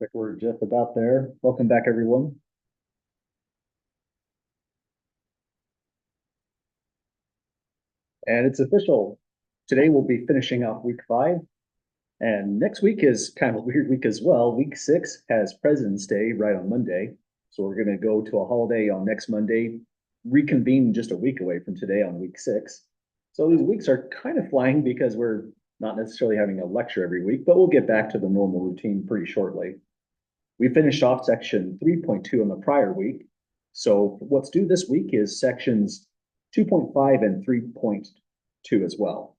Like we're just about there. Welcome back, everyone. And it's official. Today we'll be finishing off week 5. And next week is kind of a weird week as well. Week 6 has President's Day right on Monday. So we're going to go to a holiday on next Monday, reconvene just a week away from today on week 6. So these weeks are kind of flying because we're not necessarily having a lecture every week, but we'll get back to the normal routine pretty shortly. We finished off section 3.2 on the prior week. So what's due this week is sections 2.5 and 3.2 as well.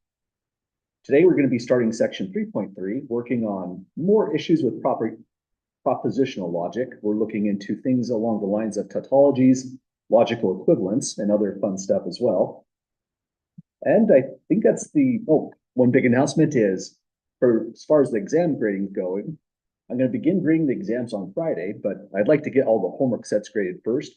Today, we're going to be starting section 3.3, working on more issues with propositional logic. We're looking into things along the lines of tautologies, logical equivalence, and other fun stuff as well. And I think that's one big announcement is, as far as the exam grading is going, I'm going to begin grading the exams on Friday, but I'd like to get all the homework sets graded first.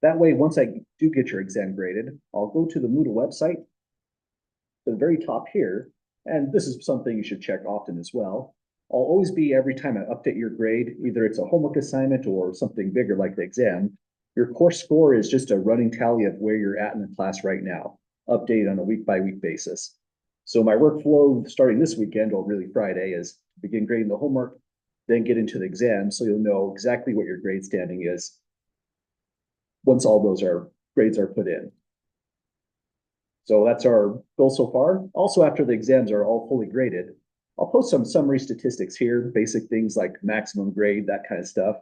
That way, once I do get your exam graded, I'll go to the Moodle website, to the very top here, and this is something you should check often as well. I'll always be, every time I update your grade, either it's a homework assignment or something bigger like the exam, your course score is just a running tally of where you're at in the class right now, updated on a week-by-week basis. So my workflow starting this weekend, or really Friday, is begin grading the homework, then get into the exam so you'll know exactly what your grade standing is once all those grades are put in. So that's our goal so far. Also, after the exams are all fully graded, I'll post some summary statistics here, basic things like maximum grade, that kind of stuff,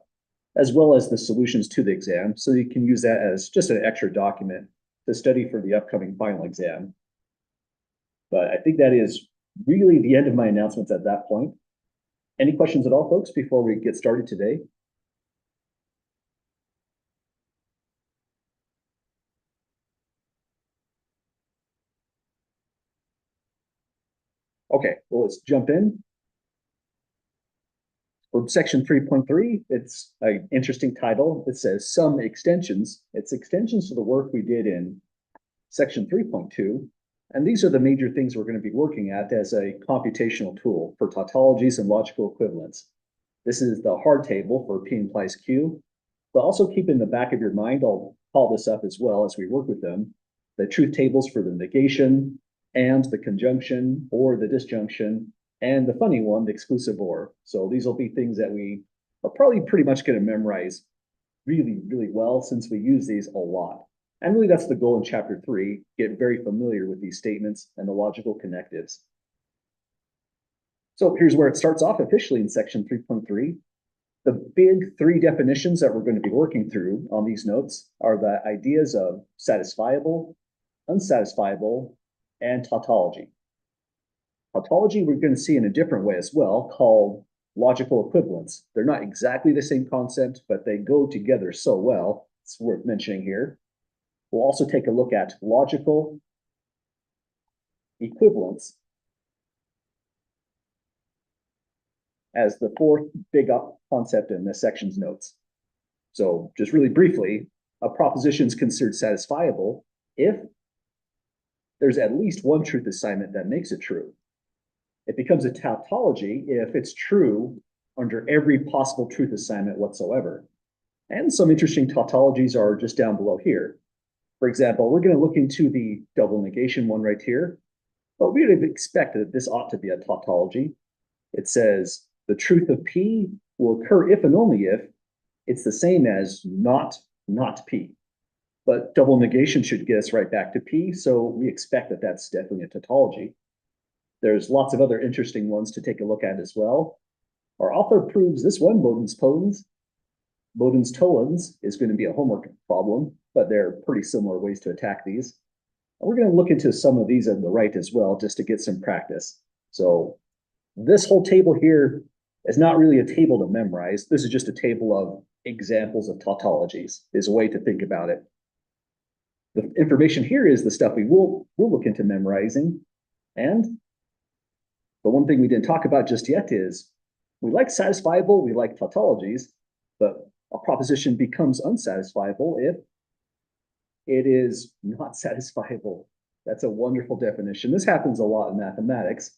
as well as the solutions to the exam. So you can use that as just an extra document to study for the upcoming final exam. But I think that is really the end of my announcements at that point. Any questions at all, folks, before we get started today? Okay, well, let's jump in. For section 3.3, it's an interesting title. It says some extensions. It's extensions to the work we did in section 3.2. And these are the major things we're going to be working at as a computational tool for tautologies and logical equivalence. This is the hard table for P implies Q, but also keep in the back of your mind, I'll call this up as well as we work with them, the truth tables for the negation and the conjunction or the disjunction, and the funny one, the exclusive or. So these will be things that we are probably pretty much going to memorize really, really well since we use these a lot. And really that's the goal in chapter 3, get very familiar with these statements and the logical connectives. So here's where it starts off officially in section 3.3. The big 3 definitions that we're going to be working through on these notes are the ideas of satisfiable, unsatisfiable, and tautology. Tautology we're going to see in a different way as well, called logical equivalence. They're not exactly the same concept, but they go together so well, it's worth mentioning here. We'll also take a look at logical equivalence as the 4th big concept in this section's notes. So just really briefly, a proposition is considered satisfiable if there's at least one truth assignment that makes it true. It becomes a tautology if it's true under every possible truth assignment whatsoever. And some interesting tautologies are just down below here. For example, we're going to look into the double negation one right here, but we would have expected that this ought to be a tautology. It says the truth of P will occur if and only if it's the same as not P. But double negation should get us right back to P, so we expect that that's definitely a tautology. There's lots of other interesting ones to take a look at as well. Our author proves this one, Bodin's Tollens. Bodin's Tollens is going to be a homework problem, but there are pretty similar ways to attack these. And we're going to look into some of these on the right as well, just to get some practice. So this whole table here is not really a table to memorize. This is just a table of examples of tautologies, is a way to think about it. The information here is the stuff we'll look into memorizing. And the one thing we didn't talk about just yet is we like satisfiable, we like tautologies, but a proposition becomes unsatisfiable if it is not satisfiable. That's a wonderful definition. This happens a lot in mathematics.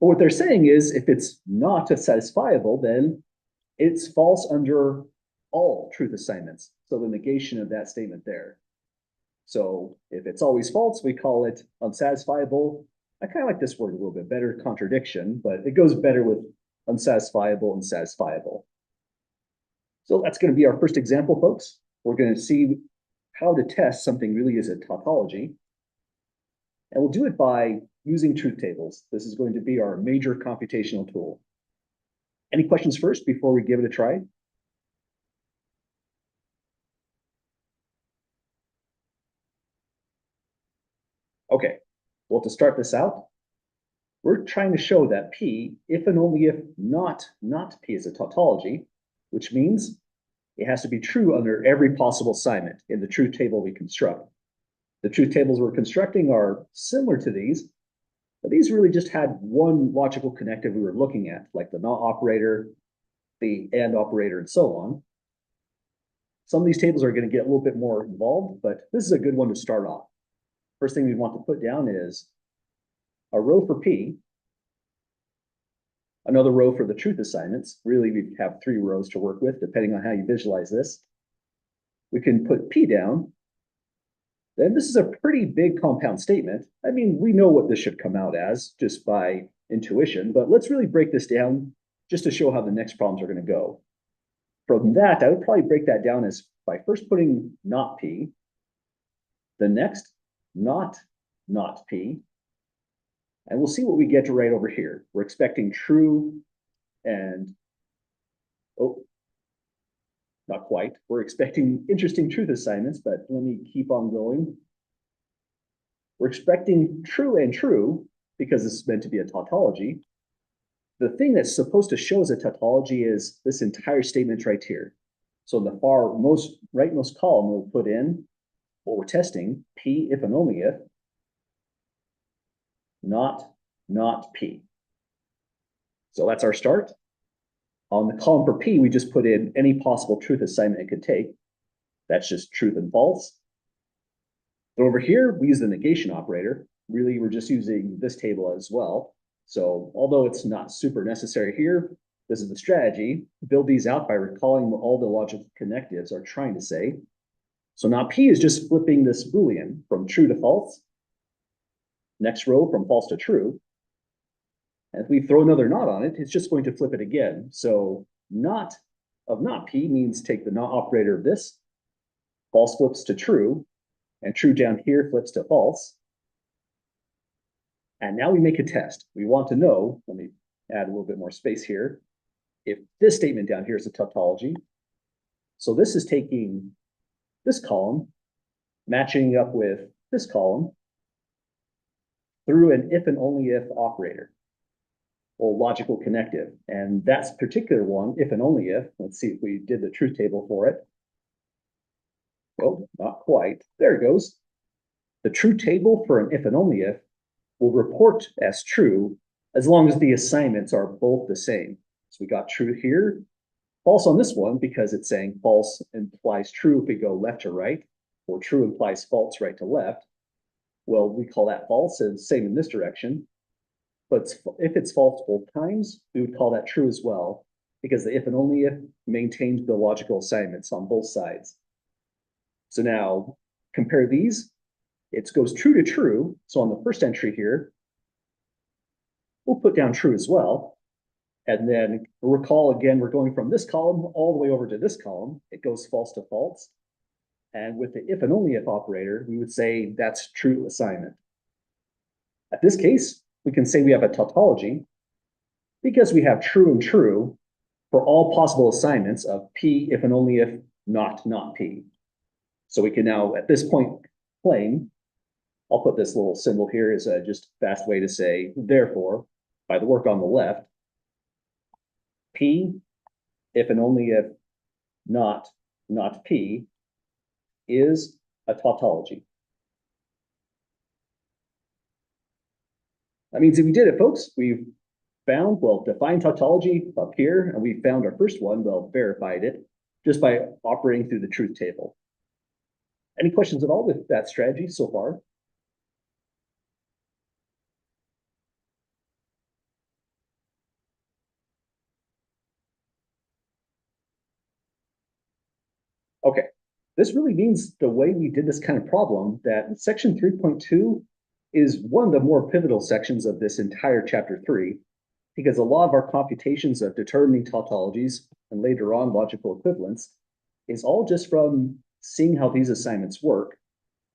But what they're saying is if it's not satisfiable, then It's false under all truth assignments. So the negation of that statement there. So if it's always false, we call it unsatisfiable. I kind of like this word a little bit better, contradiction, but it goes better with unsatisfiable and satisfiable. So that's going to be our first example, folks. We're going to see how to test something really is a tautology. And we'll do it by using truth tables. This is going to be our major computational tool. Any questions first before we give it a try? Okay, well, to start this out, we're trying to show that P, if and only if not P is a tautology, which means it has to be true under every possible assignment in the truth table we construct. The truth tables we're constructing are similar to these, but these really just had one logical connective we were looking at, like the not operator, the and operator, and so on. Some of these tables are going to get a little bit more involved, but this is a good one to start off. First thing we want to put down is a row for P, another row for the truth assignments. Really, we have 3 rows to work with, depending on how you visualize this. We can put P down. Then this is a pretty big compound statement. I mean, we know what this should come out as just by intuition, but let's really break this down just to show how the next problems are going to go. From that, I would probably break that down as by first putting not P, the next not P, and we'll see what we get to right over here. We're expecting true and, oh, not quite. We're expecting interesting truth assignments, but let me keep on going. We're expecting true and true because this is meant to be a tautology. The thing that's supposed to show as a tautology is this entire statement right here. So in the far rightmost column, we'll put in what we're testing, P if and only if, not P. So that's our start. On the column for P, we just put in any possible truth assignment it could take. That's just truth and false. And over here, we use the negation operator. Really, we're just using this table as well. So although it's not super necessary here, this is the strategy. Build these out by recalling what all the logical connectives are trying to say. So now P is just flipping this Boolean from true to false. Next row from false to true. And if we throw another not on it, it's just going to flip it again. So not P means take the not operator of this, false flips to true, and true down here flips to false. And now we make a test. We want to know, let me add a little bit more space here, if this statement down here is a tautology. So this is taking this column, matching up with this column through an if and only if operator, or logical connective. And that's particular one, if and only if, let's see if we did the truth table for it. Oh, not quite. There it goes. The truth table for an if and only if will report as true as long as the assignments are both the same. So we got true here, false on this one because it's saying false implies true if we go left to right, or true implies false right to left. Well, we call that false, and same in this direction. But if it's false both times, we would call that true as well, because the if and only if maintains the logical assignments on both sides. So now compare these. It goes true to true. So on the first entry here, we'll put down true as well. And then recall again, we're going from this column all the way over to this column. It goes false to false. And with the if and only if operator, we would say that's true assignment. At this case, we can say we have a tautology because we have true and true for all possible assignments of P if and only if not P. So we can now, at this point, claim, I'll put this little symbol here as a just fast way to say, therefore, by the work on the left, P if and only if not P is a tautology. That means if we did it, folks, we've found, well, defined tautology up here, and we found our first one, well, verified it, just by operating through the truth table. Any questions at all with that strategy so far? Okay, this really means the way we did this kind of problem that section 3.2 is one of the more pivotal sections of this entire chapter 3, because a lot of our computations of determining tautologies and later on logical equivalence is all just from seeing how these assignments work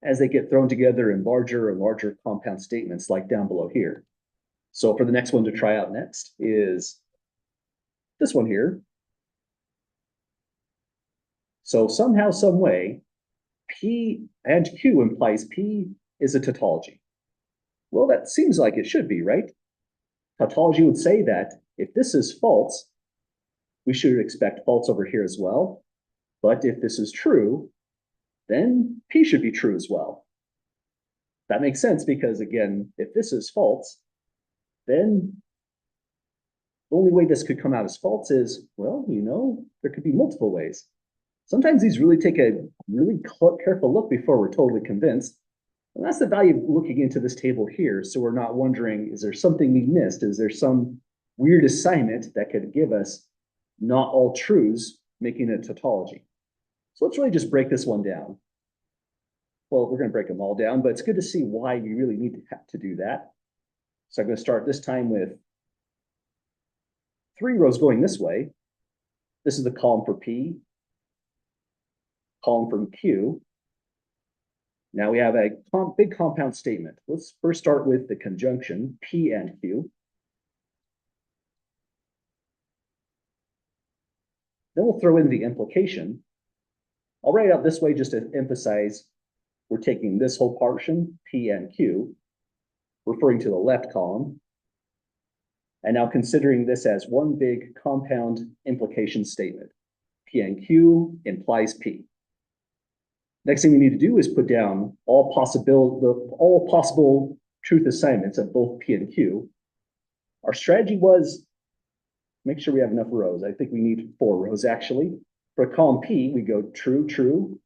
as they get thrown together in larger and larger compound statements like down below here. So for the next one to try out next is this one here. So somehow, some way, P and Q implies P is a tautology. Well, that seems like it should be, right? Tautology would say that if this is false, we should expect false over here as well. But if this is true, then P should be true as well. That makes sense because, again, if this is false, then the only way this could come out as false is, well, there could be multiple ways. Sometimes these really take a really careful look before we're totally convinced. And that's the value of looking into this table here. So we're not wondering, is there something we missed? Is there some weird assignment that could give us not all truths, making it a tautology? So let's really just break this one down. Well, we're going to break them all down, but it's good to see why we really need to have to do that. So I'm going to start this time with 3 rows going this way. This is the column for P, column for Q. Now we have a big compound statement. Let's first start with the conjunction P and Q. Then we'll throw in the implication. I'll write it out this way just to emphasize we're taking this whole portion, P and Q, referring to the left column, and now considering this as one big compound implication statement. P and Q implies P. Next thing we need to do is put down all possible truth assignments of both P and Q. Our strategy was make sure we have enough rows. I think we need 4 rows actually. For column P, we go true, true,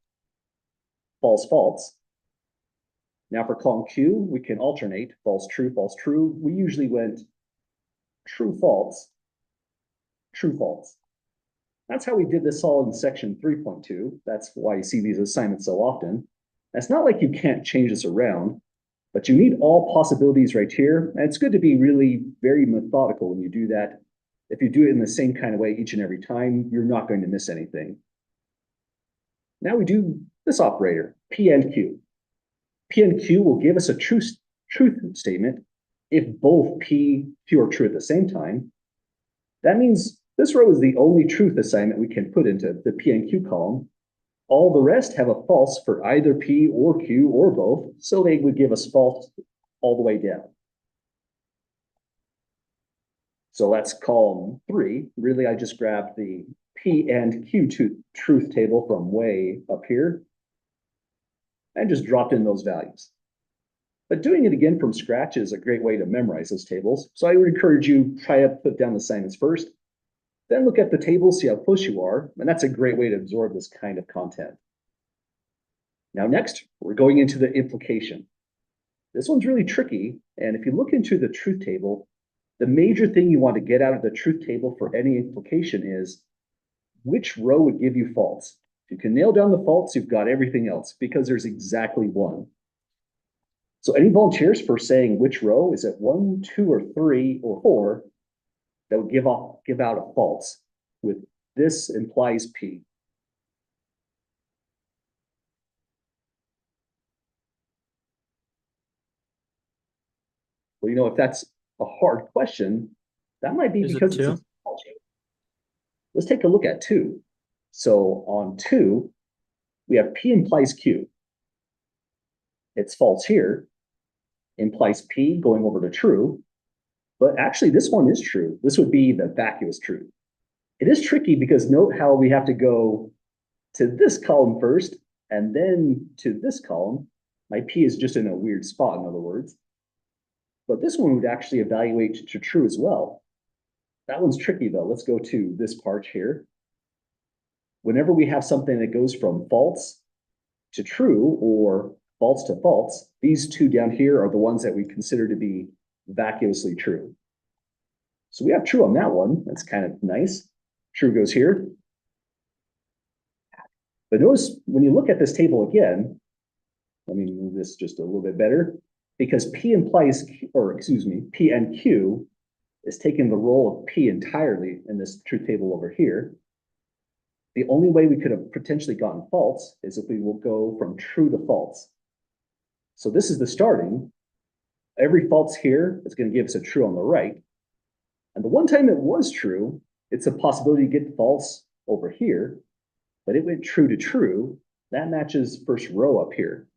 false, false. Now for column Q, we can alternate false, true, false, true. We usually went true, false, true, false. That's how we did this all in section 3.2. That's why you see these assignments so often. It's not like you can't change this around, but you need all possibilities right here. And it's good to be really very methodical when you do that. If you do it in the same kind of way each and every time, you're not going to miss anything. Now we do this operator, P and Q. P and Q will give us a truth statement if both P, Q are true at the same time. That means this row is the only truth assignment we can put into the P and Q column. All the rest have a false for either P or Q or both, so they would give us false all the way down. So that's column 3. Really, I just grabbed the P and Q truth table from way up here and just dropped in those values. But doing it again from scratch is a great way to memorize those tables. So I would encourage you try to put down the assignments first, then look at the table, see how close you are, and that's a great way to absorb this kind of content. Now next, we're going into the implication. This one's really tricky, and if you look into the truth table, the major thing you want to get out of the truth table for any implication is which row would give you false. If you can nail down the false, you've got everything else because there's exactly one. So any volunteers for saying which row? Is it 1, 2, or 3, or 4 that would give out a false with this implies P? Well, if that's a hard question, that might be because it's a tautology. Let's take a look at 2. So on 2, we have P implies Q. It's false here, implies P going over to true, but actually this one is true. This would be the vacuous truth. It is tricky because note how we have to go to this column first and then to this column. My P is just in a weird spot, in other words. But this one would actually evaluate to true as well. That one's tricky though. Let's go to this part here. Whenever we have something that goes from false to true or false to false, these 2 down here are the ones that we consider to be vacuously true. So we have true on that one. That's kind of nice. True goes here. But notice when you look at this table again, let me move this just a little bit better, because P implies, or excuse me, P and Q is taking the role of P entirely in this truth table over here. The only way we could have potentially gotten false is if we will go from true to false. So this is the starting. Every false here is going to give us a true on the right. And the one time it was true, it's a possibility to get false over here, but it went true to true. That matches first row up here.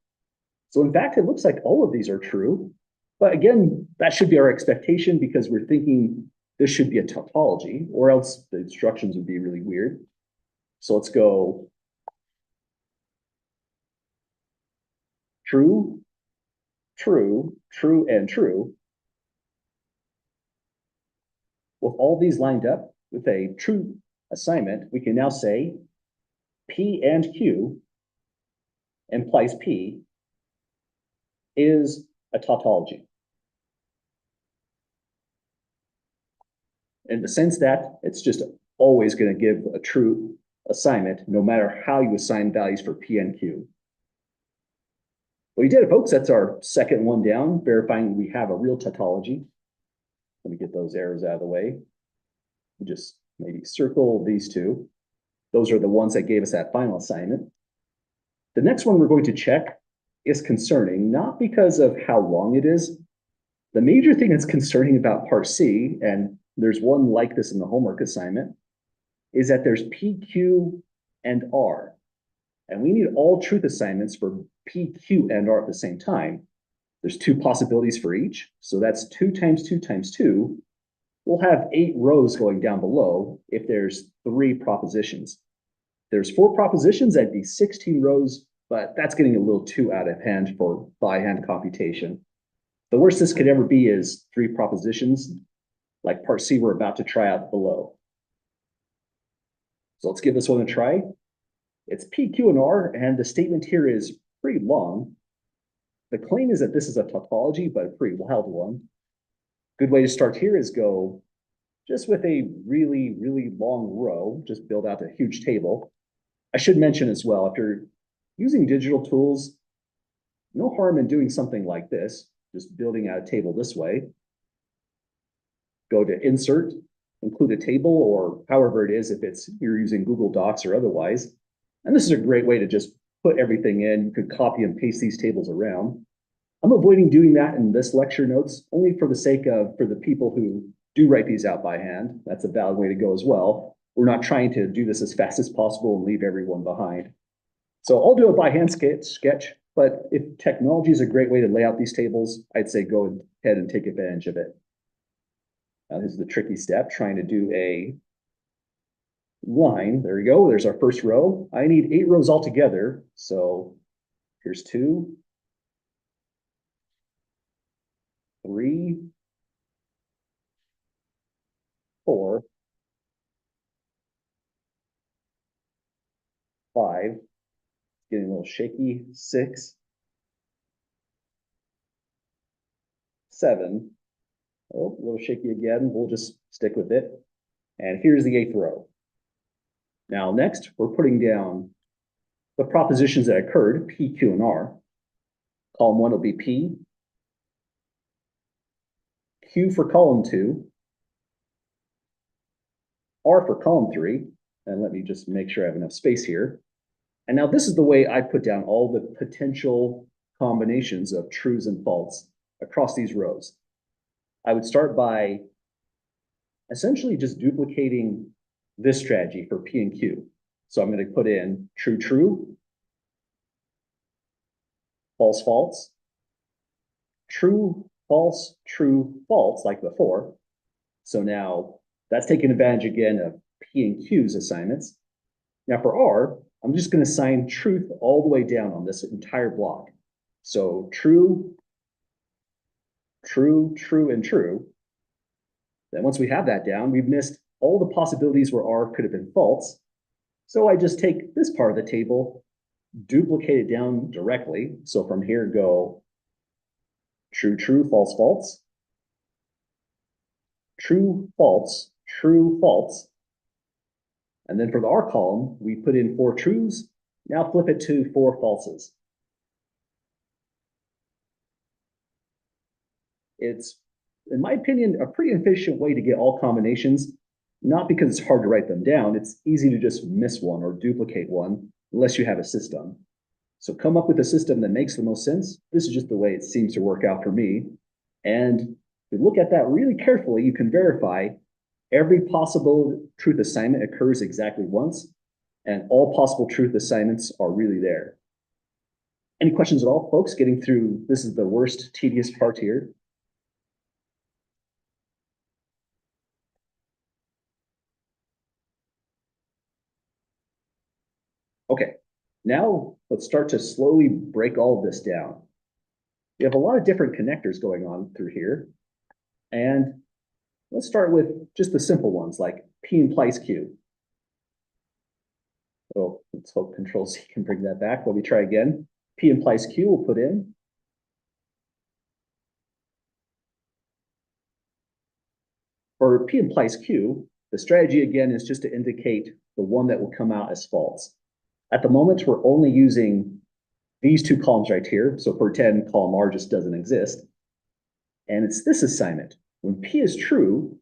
So in fact, it looks like all of these are true. But again, that should be our expectation because we're thinking this should be a tautology, or else the instructions would be really weird. So let's go true, true, true, and true. With all these lined up with a true assignment, we can now say P and Q implies P is a tautology. In the sense that it's just always going to give a true assignment, no matter how you assign values for P and Q. Well, you did it, folks. That's our second one down, verifying we have a real tautology. Let me get those arrows out of the way. Just maybe circle these two. Those are the ones that gave us that final assignment. The next one we're going to check is concerning, not because of how long it is. The major thing that's concerning about part C, and there's one like this in the homework assignment, is that there's P, Q, and R. And we need all truth assignments for P, Q, and R at the same time. There's two possibilities for each. So that's 2 times 2 times 2. We'll have 8 rows going down below if there's 3 propositions. There's 4 propositions, that'd be 16 rows, but that's getting a little too out of hand for by-hand computation. The worst this could ever be is 3 propositions, like part C we're about to try out below. So let's give this one a try. It's P, Q, and R, and the statement here is pretty long. The claim is that this is a tautology, but a pretty wild one. Good way to start here is go just with a really, really long row, just build out a huge table. I should mention as well, if you're using digital tools, no harm in doing something like this, just building out a table this way. Go to insert, include a table, or however it is, if you're using Google Docs or otherwise. And this is a great way to just put everything in. You could copy and paste these tables around. I'm avoiding doing that in this lecture notes, only for the sake of, for the people who do write these out by hand. That's a valid way to go as well. We're not trying to do this as fast as possible and leave everyone behind. So I'll do a by hand sketch, but if technology is a great way to lay out these tables, I'd say go ahead and take advantage of it. Now this is the tricky step, trying to do a line. There we go. There's our first row. I need 8 rows altogether. So here's 2, 3, 4, 5, getting a little shaky, 6, 7, oh, a little shaky again, we'll just stick with it. And here's the 8th row. Now next, we're putting down the propositions that occurred, P, Q, and R. Column 1 will be P, Q for column 2, R for column 3, and let me just make sure I have enough space here. And now this is the way I put down all the potential combinations of trues and false across these rows. I would start by essentially just duplicating this strategy for P and Q. So I'm going to put in true, true, false, false, true, false, like before. So now that's taking advantage again of P and Q's assignments. Now for R, I'm just going to assign truth all the way down on this entire block. So true, true, true, and true. Then once we have that down, we've missed all the possibilities where R could have been false. So I just take this part of the table, duplicate it down directly. So from here, go true, true, false, false, true, false, true, false. And then for the R column, we put in 4 trues Now flip it to 4 falses. It's, in my opinion, a pretty efficient way to get all combinations, not because it's hard to write them down. It's easy to just miss one or duplicate one unless you have a system. So come up with a system that makes the most sense. This is just the way it seems to work out for me. And if you look at that really carefully, you can verify every possible truth assignment occurs exactly once, and all possible truth assignments are really there. Any questions at all, folks? Getting through, this is the worst, tedious part here. Okay, now let's start to slowly break all of this down. We have a lot of different connectors going on through here. And let's start with just the simple ones like P implies Q. Oh, let's hope Control C can bring that back. Let me try again. P implies Q, we'll put in. For P implies Q, the strategy again is just to indicate the one that will come out as false. At the moment, we're only using these 2 columns right here. So for 10, column R just doesn't exist. And it's this assignment. When P is true,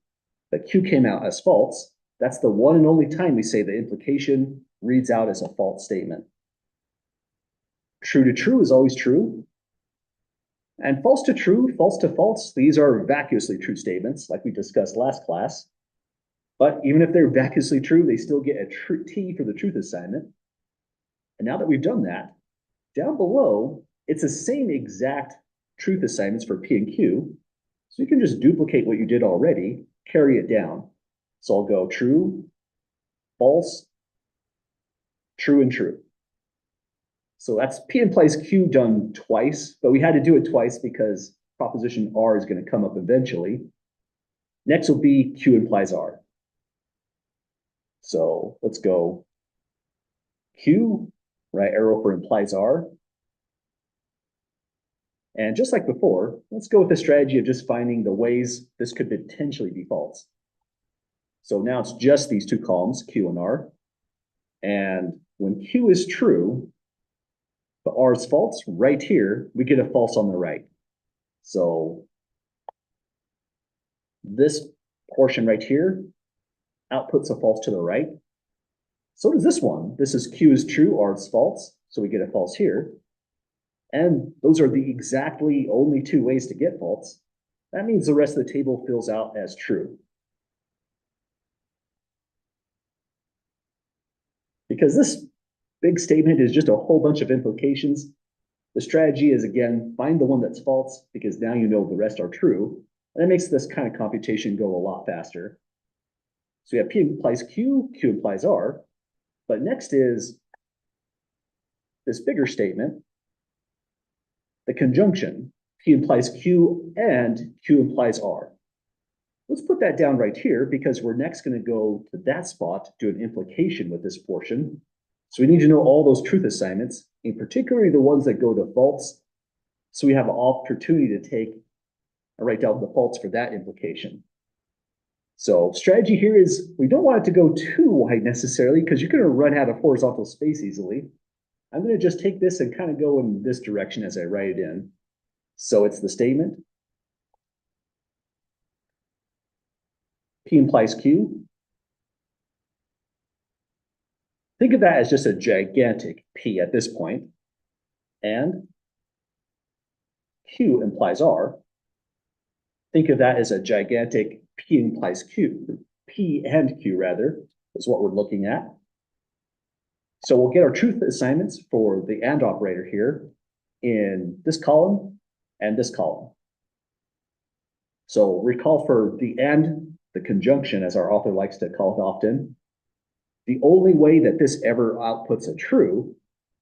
that Q came out as false, that's the one and only time we say the implication reads out as a false statement. True to true is always true. And false to true, false to false, these are vacuously true statements, like we discussed last class. But even if they're vacuously true, they still get a T for the truth assignment. And now that we've done that, down below, it's the same exact truth assignments for P and Q. So you can just duplicate what you did already, carry it down. So I'll go true, false, true, and true. So that's P implies Q done twice, but we had to do it twice because proposition R is going to come up eventually. Next will be Q implies R. So let's go Q, right arrow for implies R. And just like before, let's go with the strategy of just finding the ways this could potentially be false. So now it's just these 2 columns, Q and R. And when Q is true, but R is false, right here, we get a false on the right. So this portion right here outputs a false to the right. So does this one. This is Q is true, R is false, so we get a false here. And those are the exactly only 2 ways to get false. That means the rest of the table fills out as true. Because this big statement is just a whole bunch of implications, the strategy is, again, find the one that's false, because now you know the rest are true. And that makes this kind of computation go a lot faster. So we have P implies Q, Q implies R. But next is this bigger statement, the conjunction, P implies Q and Q implies R. Let's put that down right here because we're next going to go to that spot, do an implication with this portion. So we need to know all those truth assignments, in particular the ones that go to false. So we have an opportunity to take and write down the false for that implication. So strategy here is we don't want it to go too wide necessarily because you're going to run out of horizontal space easily. I'm going to just take this and kind of go in this direction as I write it in. So it's the statement. P implies Q. Think of that as just a gigantic P at this point. And Q implies R. Think of that as a gigantic P implies Q. P and Q, rather, is what we're looking at. So we'll get our truth assignments for the AND operator here in this column and this column. So recall for the AND, the conjunction, as our author likes to call it often, the only way that this ever outputs a true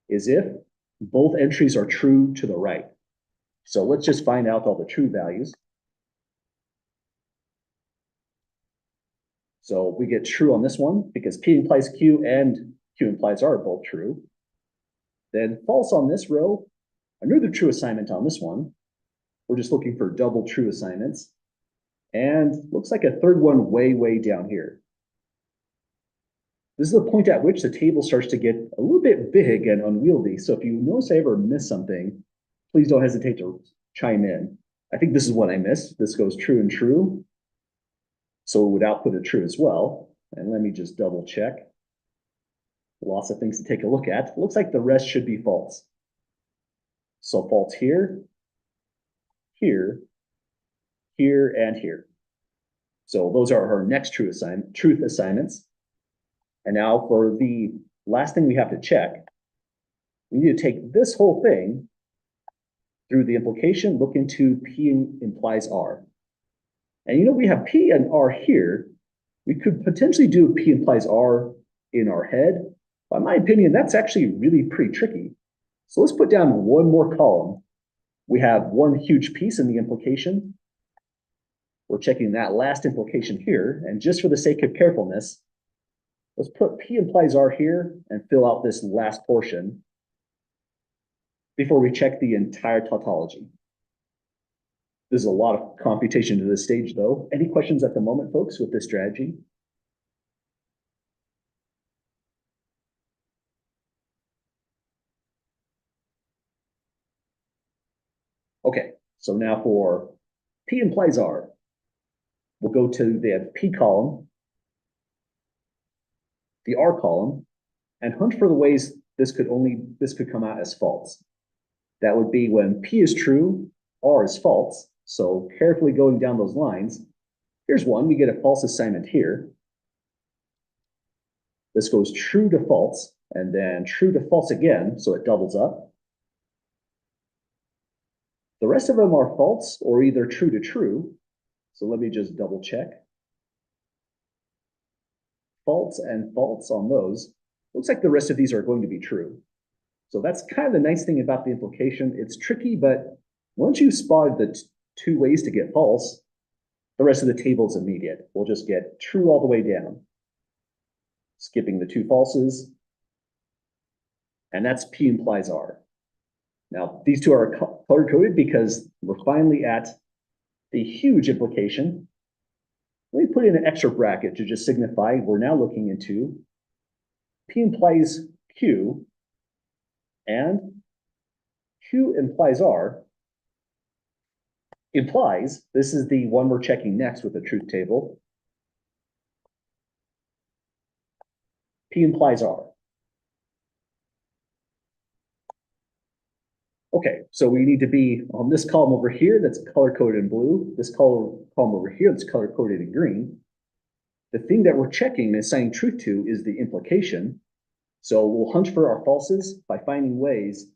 is if both entries are true to the right. So let's just find out all the true values. So we get true on this one because P implies Q and Q implies R are both true. Then false on this row, another true assignment on this one. We're just looking for double true assignments. And looks like a third one way down here. This is the point at which the table starts to get a little bit big and unwieldy. So if you notice I ever miss something, please don't hesitate to chime in. I think this is what I missed. This goes true and true. So it would output a true as well. And let me just double check. Lots of things to take a look at. It looks like the rest should be false. So false here, here, here, and here. So those are our next truth assignments. And now for the last thing we have to check, we need to take this whole thing through the implication, look into P implies R. And we have P and R here. We could potentially do P implies R in our head. But in my opinion, that's actually really pretty tricky. So let's put down one more column. We have one huge piece in the implication. We're checking that last implication here. And just for the sake of carefulness, let's put P implies R here and fill out this last portion before we check the entire tautology. There's a lot of computation to this stage, though. Any questions at the moment, folks, with this strategy? Okay, so now for P implies R, we'll go to the P column, the R column, and hunt for the ways this could come out as false. That would be when P is true, R is false. So carefully going down those lines, here's one, we get a false assignment here. This goes true to false, and then true to false again, so it doubles up. The rest of them are false or either true to true. So let me just double check. False and false on those. Looks like the rest of these are going to be true. So that's kind of the nice thing about the implication. It's tricky, but once you spot the two ways to get false, the rest of the table is immediate. We'll just get true all the way down. Skipping the two falses. And that's P implies R. Now, these two are color-coded because we're finally at the huge implication. Let me put in an extra bracket to just signify we're now looking into P implies Q and Q implies R implies, this is the one we're checking next with the truth table, P implies R. Okay, so we need to be on this column over here that's color-coded in blue, this column over here that's color-coded in green. The thing that we're checking and assigning truth to is the implication. So we'll hunt for our falses by finding ways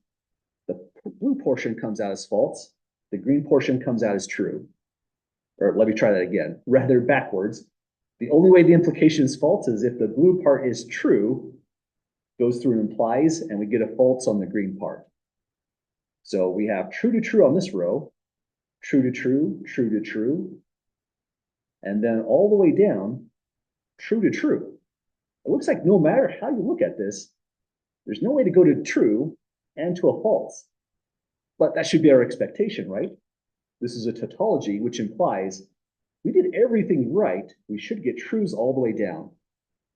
the blue portion comes out as false, the green portion comes out as true. Or let me try that again, rather backwards. The only way the implication is false is if the blue part is true, goes through and implies, and we get a false on the green part. So we have true to true on this row, true to true, true to true, and then all the way down, true to true. It looks like no matter how you look at this, there's no way to go to true and to a false. But that should be our expectation, right? This is a tautology, which implies we did everything right. We should get trues all the way down.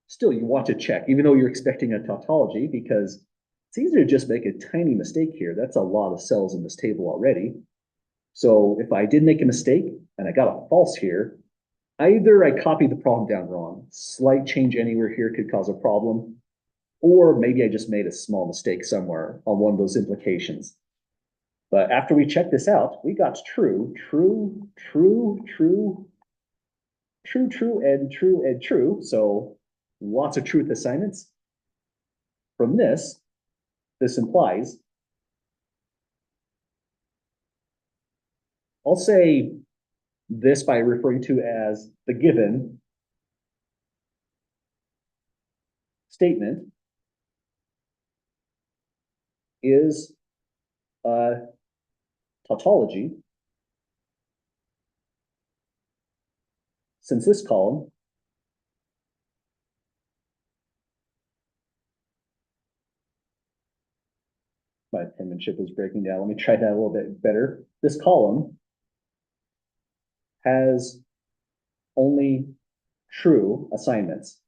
Still, you want to check, even though you're expecting a tautology, because it's easier to just make a tiny mistake here. That's a lot of cells in this table already. So if I did make a mistake and I got a false here, either I copied the problem down wrong, slight change anywhere here could cause a problem, or maybe I just made a small mistake somewhere on one of those implications. But after we check this out, we got true, true, true, true, true, true, and true, and true. So lots of truth assignments. From this implies, I'll say this by referring to as the given statement is a tautology, since this column my penmanship is breaking down. Let me try that a little bit better. This column has only true assignments.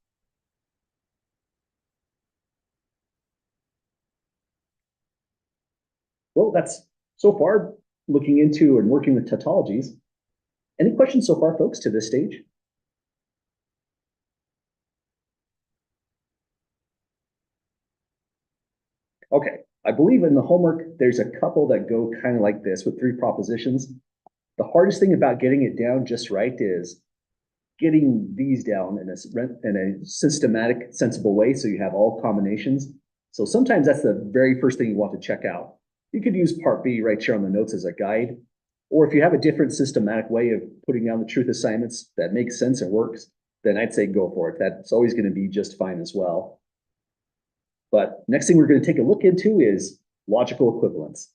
Well, that's so far looking into and working with tautologies. Any questions so far, folks, to this stage? Okay, I believe in the homework, there's a couple that go kind of like this with three propositions. The hardest thing about getting it down just right is getting these down in a systematic, sensible way so you have all combinations. So sometimes that's the very first thing you want to check out. You could use part B right here on the notes as a guide, or if you have a different systematic way of putting down the truth assignments that makes sense and works, then I'd say go for it. That's always going to be just fine as well. But next thing we're going to take a look into is logical equivalence.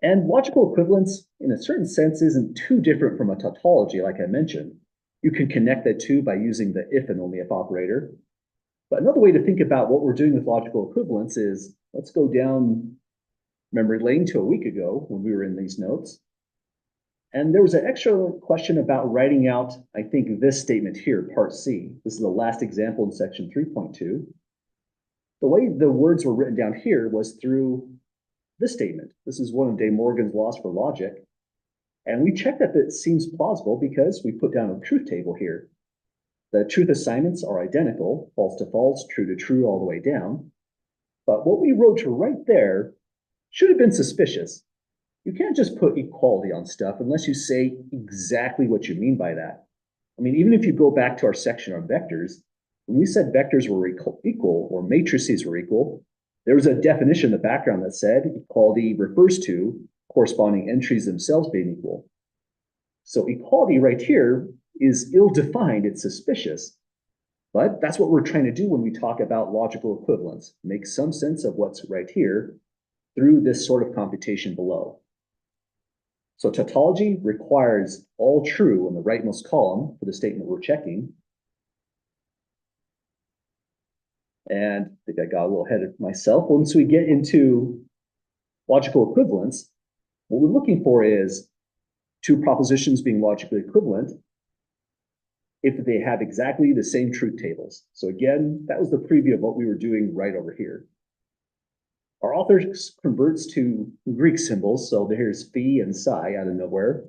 And logical equivalence, in a certain sense, isn't too different from a tautology, like I mentioned. You can connect the two by using the if and only if operator. But another way to think about what we're doing with logical equivalence is, let's go down memory lane to a week ago when we were in these notes. And there was an extra question about writing out, I think, this statement here, part C. This is the last example in section 3.2. The way the words were written down here was through this statement. This is one of De Morgan's laws for logic. And we checked that it seems plausible because we put down a truth table here. The truth assignments are identical, false to false, true to true, all the way down. But what we wrote right there should have been suspicious. You can't just put equality on stuff unless you say exactly what you mean by that. I mean, even if you go back to our section on vectors, when we said vectors were equal or matrices were equal, there was a definition in the background that said equality refers to corresponding entries themselves being equal. So equality right here is ill-defined, it's suspicious, but that's what we're trying to do when we talk about logical equivalence, make some sense of what's right here through this sort of computation below. So tautology requires all true in the rightmost column for the statement we're checking. And I think I got a little ahead of myself. Once we get into logical equivalence, what we're looking for is two propositions being logically equivalent if they have exactly the same truth tables. So again, that was the preview of what we were doing right over here. Our author converts to Greek symbols, so there's phi and psi out of nowhere.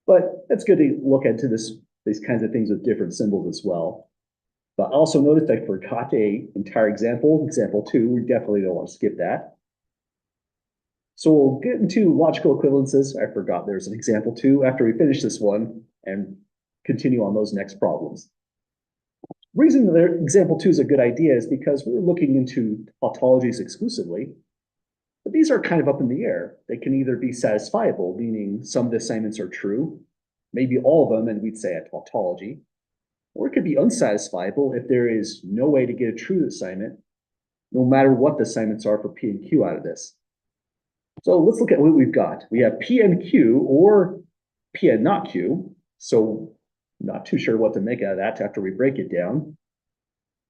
But it's good to look into these kinds of things with different symbols as well. But also notice I forgot an entire example, example 2. We definitely don't want to skip that. So we'll get into logical equivalences. I forgot there's an example 2 after we finish this one and continue on those next problems. The reason that example 2 is a good idea is because we were looking into tautologies exclusively, but these are kind of up in the air. They can either be satisfiable, meaning some of the assignments are true, maybe all of them, and we'd say a tautology, or it could be unsatisfiable if there is no way to get a true assignment, no matter what the assignments are for P and Q out of this. So let's look at what we've got. We have P and Q or P and not Q. So not too sure what to make out of that after we break it down.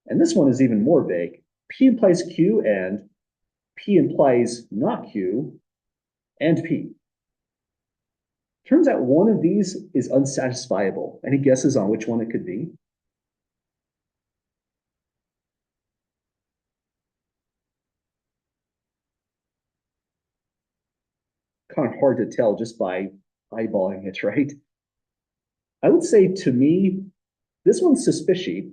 And this one is even more vague. P implies Q and P implies not Q and P. Turns out one of these is unsatisfiable. Any guesses on which one it could be? Kind of hard to tell just by eyeballing it, right? I would say to me, this one's suspicious.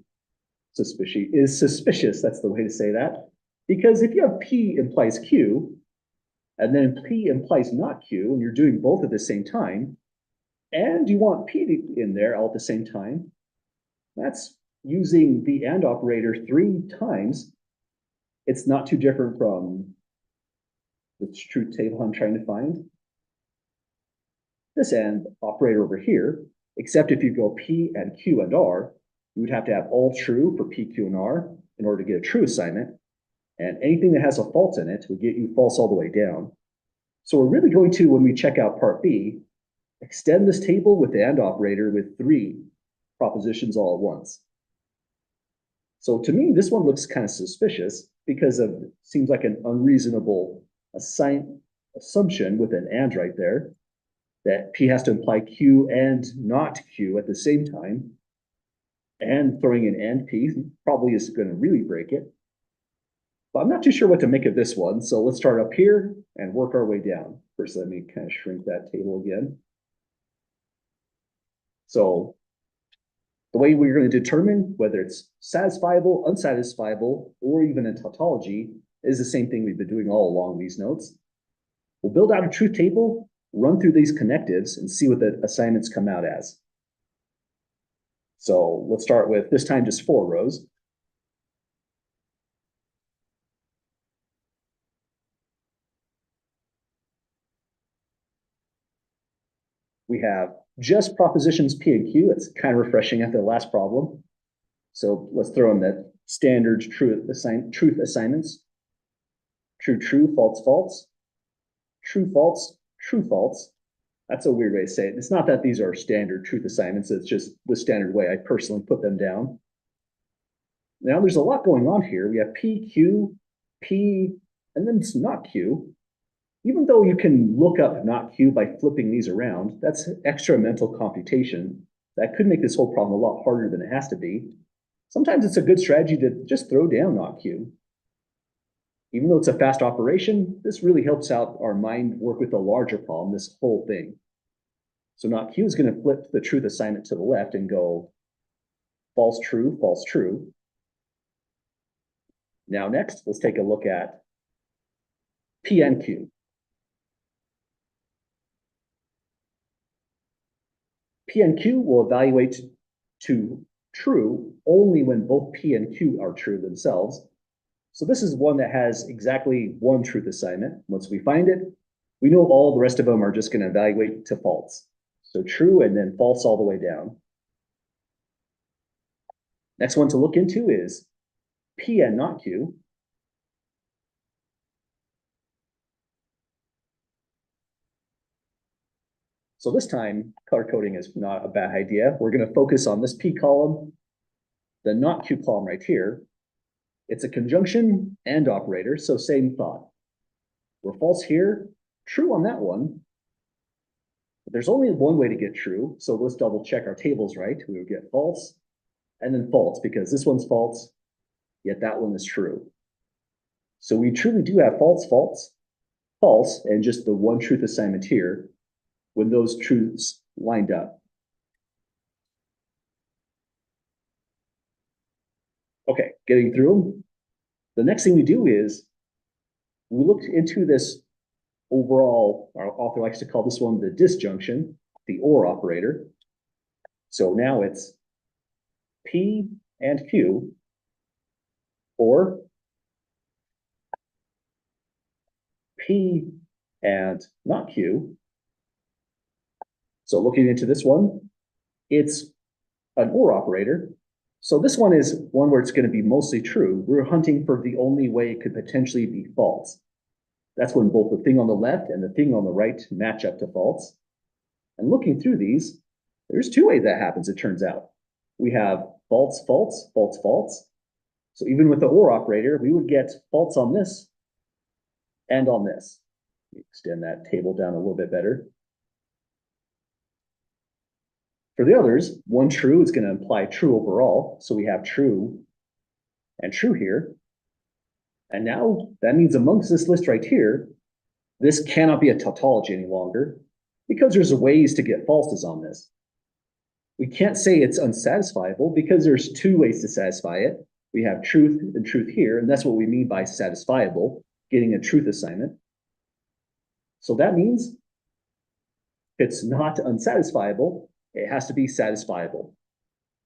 Suspicious, that's the way to say that. Because if you have P implies Q, and then P implies not Q, and you're doing both at the same time, and you want P in there all at the same time, that's using the AND operator 3 times. It's not too different from the truth table I'm trying to find. This AND operator over here, except if you go P and Q and R, you would have to have all true for P, Q, and R in order to get a true assignment. And anything that has a false in it would get you false all the way down. So we're really going to, when we check out part B, extend this table with the AND operator with 3 propositions all at once. So to me, this one looks kind of suspicious because of seems like an unreasonable assumption with an AND right there, that P has to imply Q and not Q at the same time. And throwing in AND P probably is going to really break it. But I'm not too sure what to make of this one. So let's start up here and work our way down. First, let me kind of shrink that table again. So the way we're going to determine whether it's satisfiable, unsatisfiable, or even a tautology is the same thing we've been doing all along these notes. We'll build out a truth table, run through these connectives, and see what the assignments come out as. So let's start with this time just 4 rows. We have just propositions P and Q. It's kind of refreshing after the last problem. So let's throw in the standard truth assignments. True, true, false, false. True, false, true, false. That's a weird way to say it. It's not that these are standard truth assignments. It's just the standard way I personally put them down. Now there's a lot going on here. We have P, Q, P, and then it's not Q. Even though you can look up not Q by flipping these around, that's extra mental computation. That could make this whole problem a lot harder than it has to be. Sometimes it's a good strategy to just throw down not Q. Even though it's a fast operation, this really helps out our mind work with a larger problem, this whole thing. So not Q is going to flip the truth assignment to the left and go false, true, false, true. Now next, let's take a look at P and Q. P and Q will evaluate to true only when both P and Q are true themselves. So this is one that has exactly one truth assignment. Once we find it, we know all the rest of them are just going to evaluate to false. So true and then false all the way down. Next one to look into is P and not Q. So this time, color coding is not a bad idea. We're going to focus on this P column, the not Q column right here. It's a conjunction and operator, so same thought. We're false here, true on that one. But there's only one way to get true, so let's double check our tables right. We would get false and then false, because this one's false, yet that one is true. So we truly do have false, false, false, and just the one truth assignment here when those truths lined up. Okay, getting through them. The next thing we do is we look into this overall, our author likes to call this one the disjunction, the OR operator. So now it's P and Q, or P and not Q. So looking into this one, it's an OR operator. So this one is one where it's going to be mostly true. We're hunting for the only way it could potentially be false. That's when both the thing on the left and the thing on the right match up to false. And looking through these, there's 2 ways that happens, it turns out. We have false, false, false, false. So even with the OR operator, we would get false on this and on this. Let me extend that table down a little bit better. For the others, one true is going to imply true overall. So we have true and true here. And now that means amongst this list right here, this cannot be a tautology any longer because there's ways to get falses on this. We can't say it's unsatisfiable because there's 2 ways to satisfy it. We have truth and truth here, and that's what we mean by satisfiable, getting a truth assignment. So that means it's not unsatisfiable, it has to be satisfiable.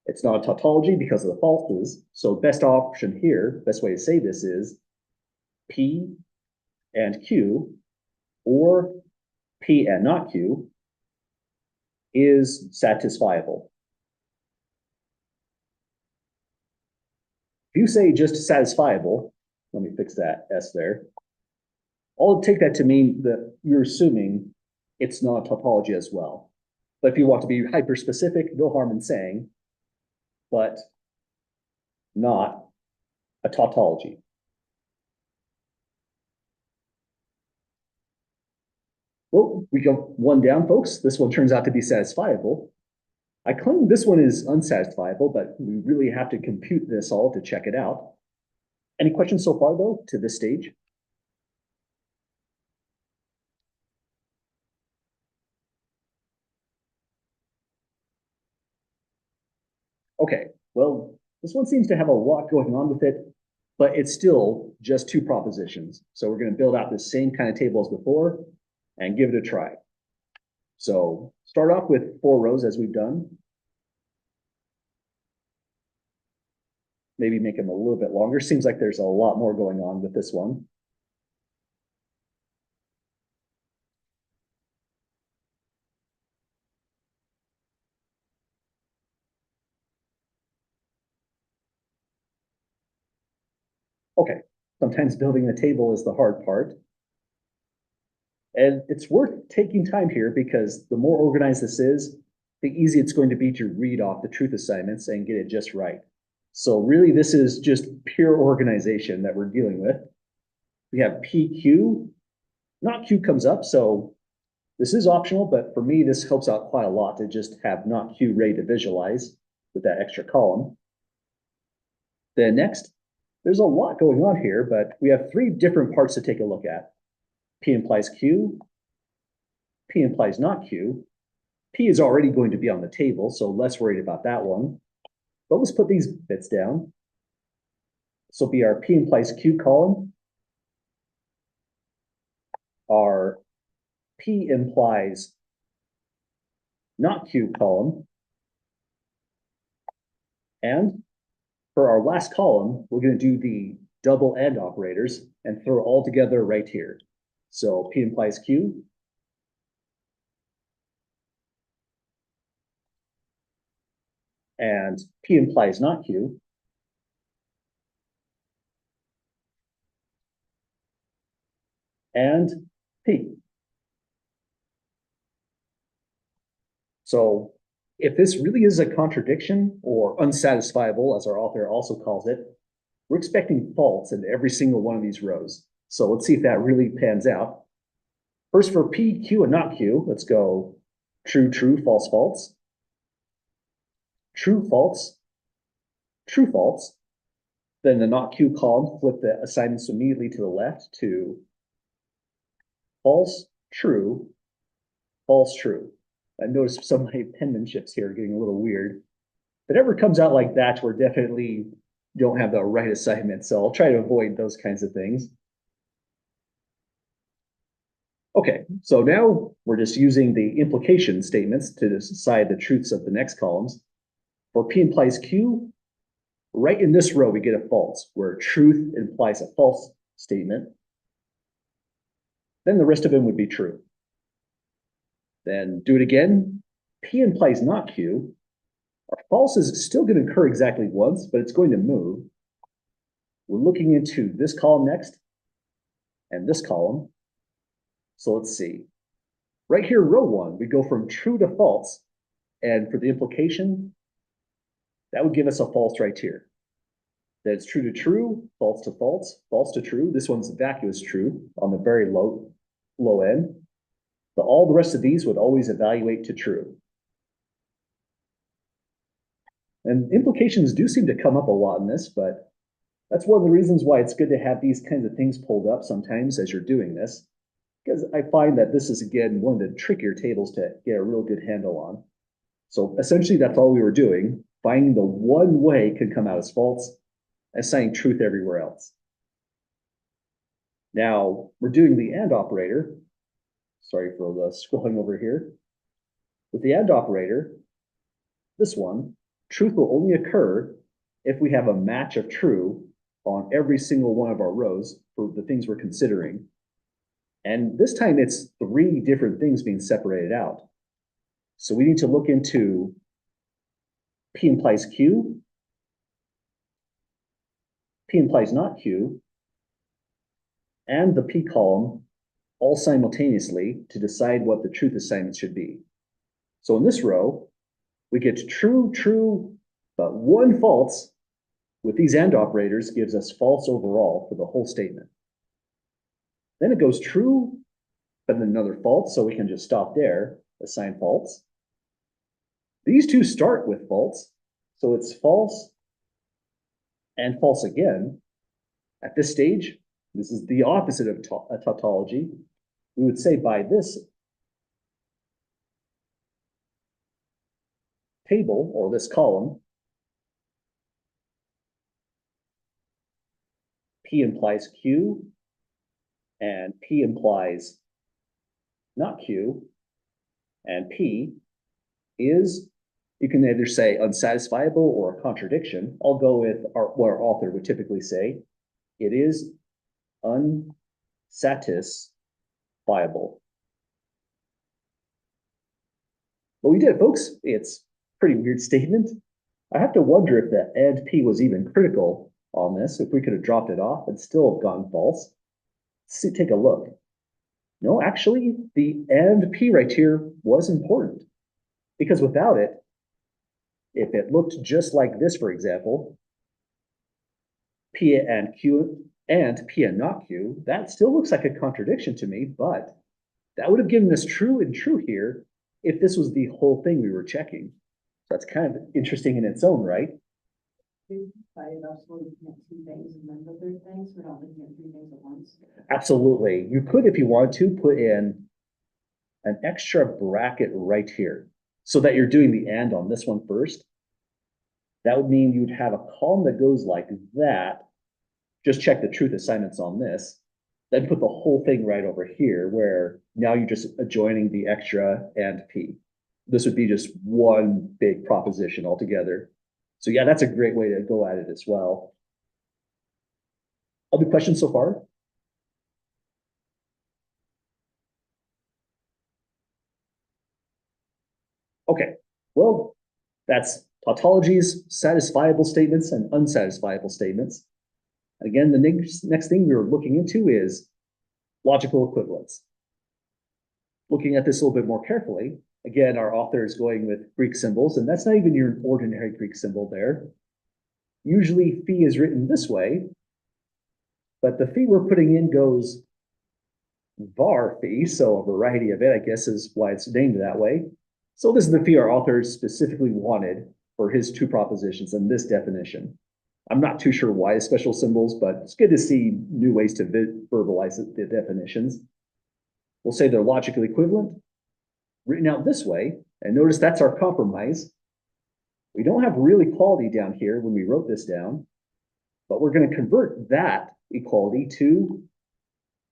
It's not a tautology because of the falses. So best option here, best way to say this is P and Q, or P and not Q, is satisfiable. If you say just satisfiable, let me fix that S there. I'll take that to mean that you're assuming it's not a tautology as well. But if you want to be hyper specific, no harm in saying, but not a tautology. Well, we go one down, folks. This one turns out to be satisfiable. I claim this one is unsatisfiable, but we really have to compute this all to check it out. Any questions so far, though, to this stage? Okay, well, this one seems to have a lot going on with it, but it's still just two propositions. So we're going to build out the same kind of table as before and give it a try. So start off with 4 rows as we've done. Maybe make them a little bit longer. Seems like there's a lot more going on with this one. Okay, sometimes building the table is the hard part. And it's worth taking time here because the more organized this is, the easier it's going to be to read off the truth assignments and get it just right. So really, this is just pure organization that we're dealing with. We have PQ, not Q comes up, so this is optional, but for me, this helps out quite a lot to just have not Q ready to visualize with that extra column. Then next, there's a lot going on here, but we have 3 different parts to take a look at. P implies Q, P implies not Q. P is already going to be on the table, so less worried about that one. But let's put these bits down. This will be our P implies Q column. Our P implies not Q column. And for our last column, we're going to do the double AND operators and throw it all together right here. So P implies Q. And P implies not Q. And P. So if this really is a contradiction or unsatisfiable, as our author also calls it, we're expecting false in every single one of these rows. So let's see if that really pans out. First for P, Q, and not Q, let's go true, true, false, false. True, false, true, false. Then the not Q column, flip the assignments immediately to the left to false, true, false, true. I noticed some of my penmanships here are getting a little weird. If it ever comes out like that, we're definitely don't have the right assignment. So I'll try to avoid those kinds of things. Okay, so now we're just using the implication statements to decide the truths of the next columns. For P implies Q, right in this row, we get a false, where truth implies a false statement. Then the rest of them would be true. Then do it again. P implies not Q. Our false is still going to occur exactly once, but it's going to move. We're looking into this column next and this column. So let's see. Right here, row 1, we go from true to false. And for the implication, that would give us a false right here. That it's true to true, false to false, false to true. This one's vacuous true on the very low end. But all the rest of these would always evaluate to true. And implications do seem to come up a lot in this, but that's one of the reasons why it's good to have these kinds of things pulled up sometimes as you're doing this, because I find that this is, again, one of the trickier tables to get a real good handle on. So essentially, that's all we were doing, finding the one way could come out as false, assigning truth everywhere else. Now, we're doing the AND operator. Sorry for the scrolling over here. With the AND operator, this one, truth will only occur if we have a match of true on every single one of our rows for the things we're considering. And this time it's 3 different things being separated out. So we need to look into P implies Q, P implies not Q, and the P column all simultaneously to decide what the truth assignment should be. So in this row, we get true, true, but 1 false with these AND operators gives us false overall for the whole statement. Then it goes true, but then another false, so we can just stop there, assign false. These 2 start with false, so it's false and false again. At this stage, this is the opposite of a tautology. We would say by this table or this column, P implies Q and P implies not Q, and P is, you can either say unsatisfiable or a contradiction. I'll go with what our author would typically say. It is unsatisfiable. But we did, folks. It's a pretty weird statement. I have to wonder if the and P was even critical on this, if we could have dropped it off and still have gone false. See, take a look. No, actually, the and P right here was important, because without it, if it looked just like this, for example, P and Q and P and not Q, that still looks like a contradiction to me, but that would have given us true and true here if this was the whole thing we were checking. So that's kind of interesting in its own right. Absolutely. You could, if you want to, put in an extra bracket right here so that you're doing the and on this one first. That would mean you'd have a column that goes like that. Just check the truth assignments on this. Then put the whole thing right over here where now you're just adjoining the extra and P. This would be just one big proposition altogether. So yeah, that's a great way to go at it as well. Other questions so far? Okay, well, that's tautologies, satisfiable statements, and unsatisfiable statements. And again, the next thing we were looking into is logical equivalence. Looking at this a little bit more carefully, again, our author is going with Greek symbols, and that's not even your ordinary Greek symbol there. Usually phi is written this way, but the phi we're putting in goes var phi, so a variety of it, I guess, is why it's named that way. So this is the phi our author specifically wanted for his two propositions and this definition. I'm not too sure why special symbols, but it's good to see new ways to verbalize the definitions. We'll say they're logically equivalent, written out this way, and notice that's our compromise. We don't have real equality down here when we wrote this down, but we're going to convert that equality to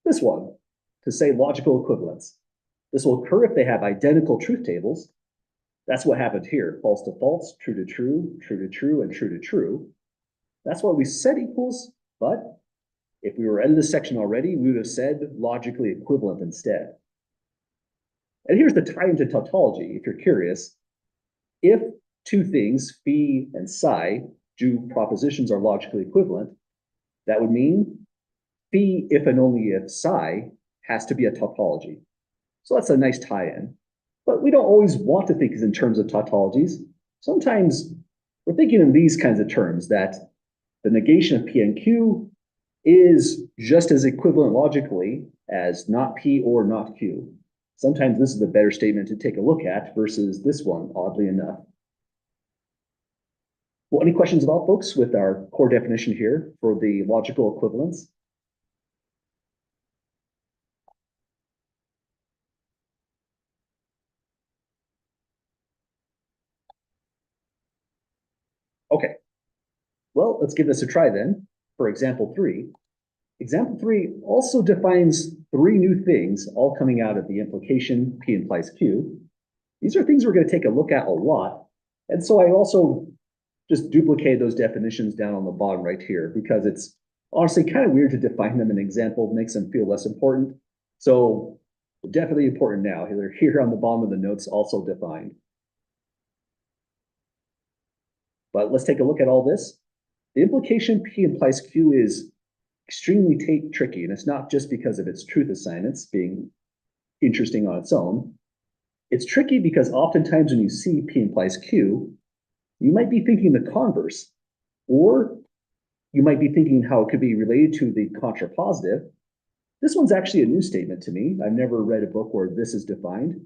this one, to say logical equivalence. This will occur if they have identical truth tables. That's what happened here, false to false, true to true, true to true, and true to true. That's why we said equals, but if we were in this section already, we would have said logically equivalent instead. And here's the tie into tautology, if you're curious. If two things, phi and psi, do propositions are logically equivalent, that would mean phi, if and only if psi, has to be a tautology. So that's a nice tie-in. But we don't always want to think in terms of tautologies. Sometimes we're thinking in these kinds of terms, that the negation of P and Q is just as equivalent logically as not P or not Q. Sometimes this is the better statement to take a look at versus this one, oddly enough. Well, any questions at all, folks, with our core definition here for the logical equivalence? Okay, well, let's give this a try then for example 3. Example 3 also defines 3 new things, all coming out of the implication P implies Q. These are things we're going to take a look at a lot. And so I also just duplicated those definitions down on the bottom right here, because it's honestly kind of weird to define them in an example, makes them feel less important. So definitely important now. They're here on the bottom of the notes, also defined. But let's take a look at all this. The implication P implies Q is extremely tricky, and it's not just because of its truth assignments being interesting on its own. It's tricky because oftentimes when you see P implies Q, you might be thinking the converse, or you might be thinking how it could be related to the contrapositive. This one's actually a new statement to me. I've never read a book where this is defined,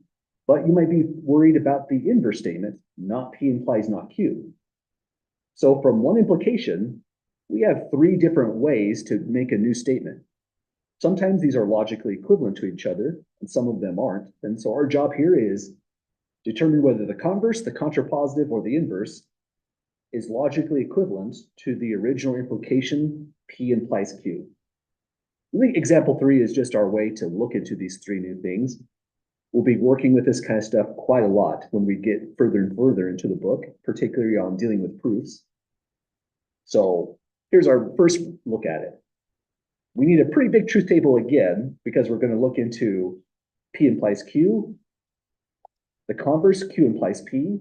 but you might be worried about the inverse statement, not P implies not Q. So from one implication, we have three different ways to make a new statement. Sometimes these are logically equivalent to each other, and some of them aren't. And so our job here is determine whether the converse, the contrapositive, or the inverse is logically equivalent to the original implication P implies Q. I think example 3 is just our way to look into these three new things. We'll be working with this kind of stuff quite a lot when we get further and further into the book, particularly on dealing with proofs. So here's our first look at it. We need a pretty big truth table again, because we're going to look into P implies Q, the converse Q implies P,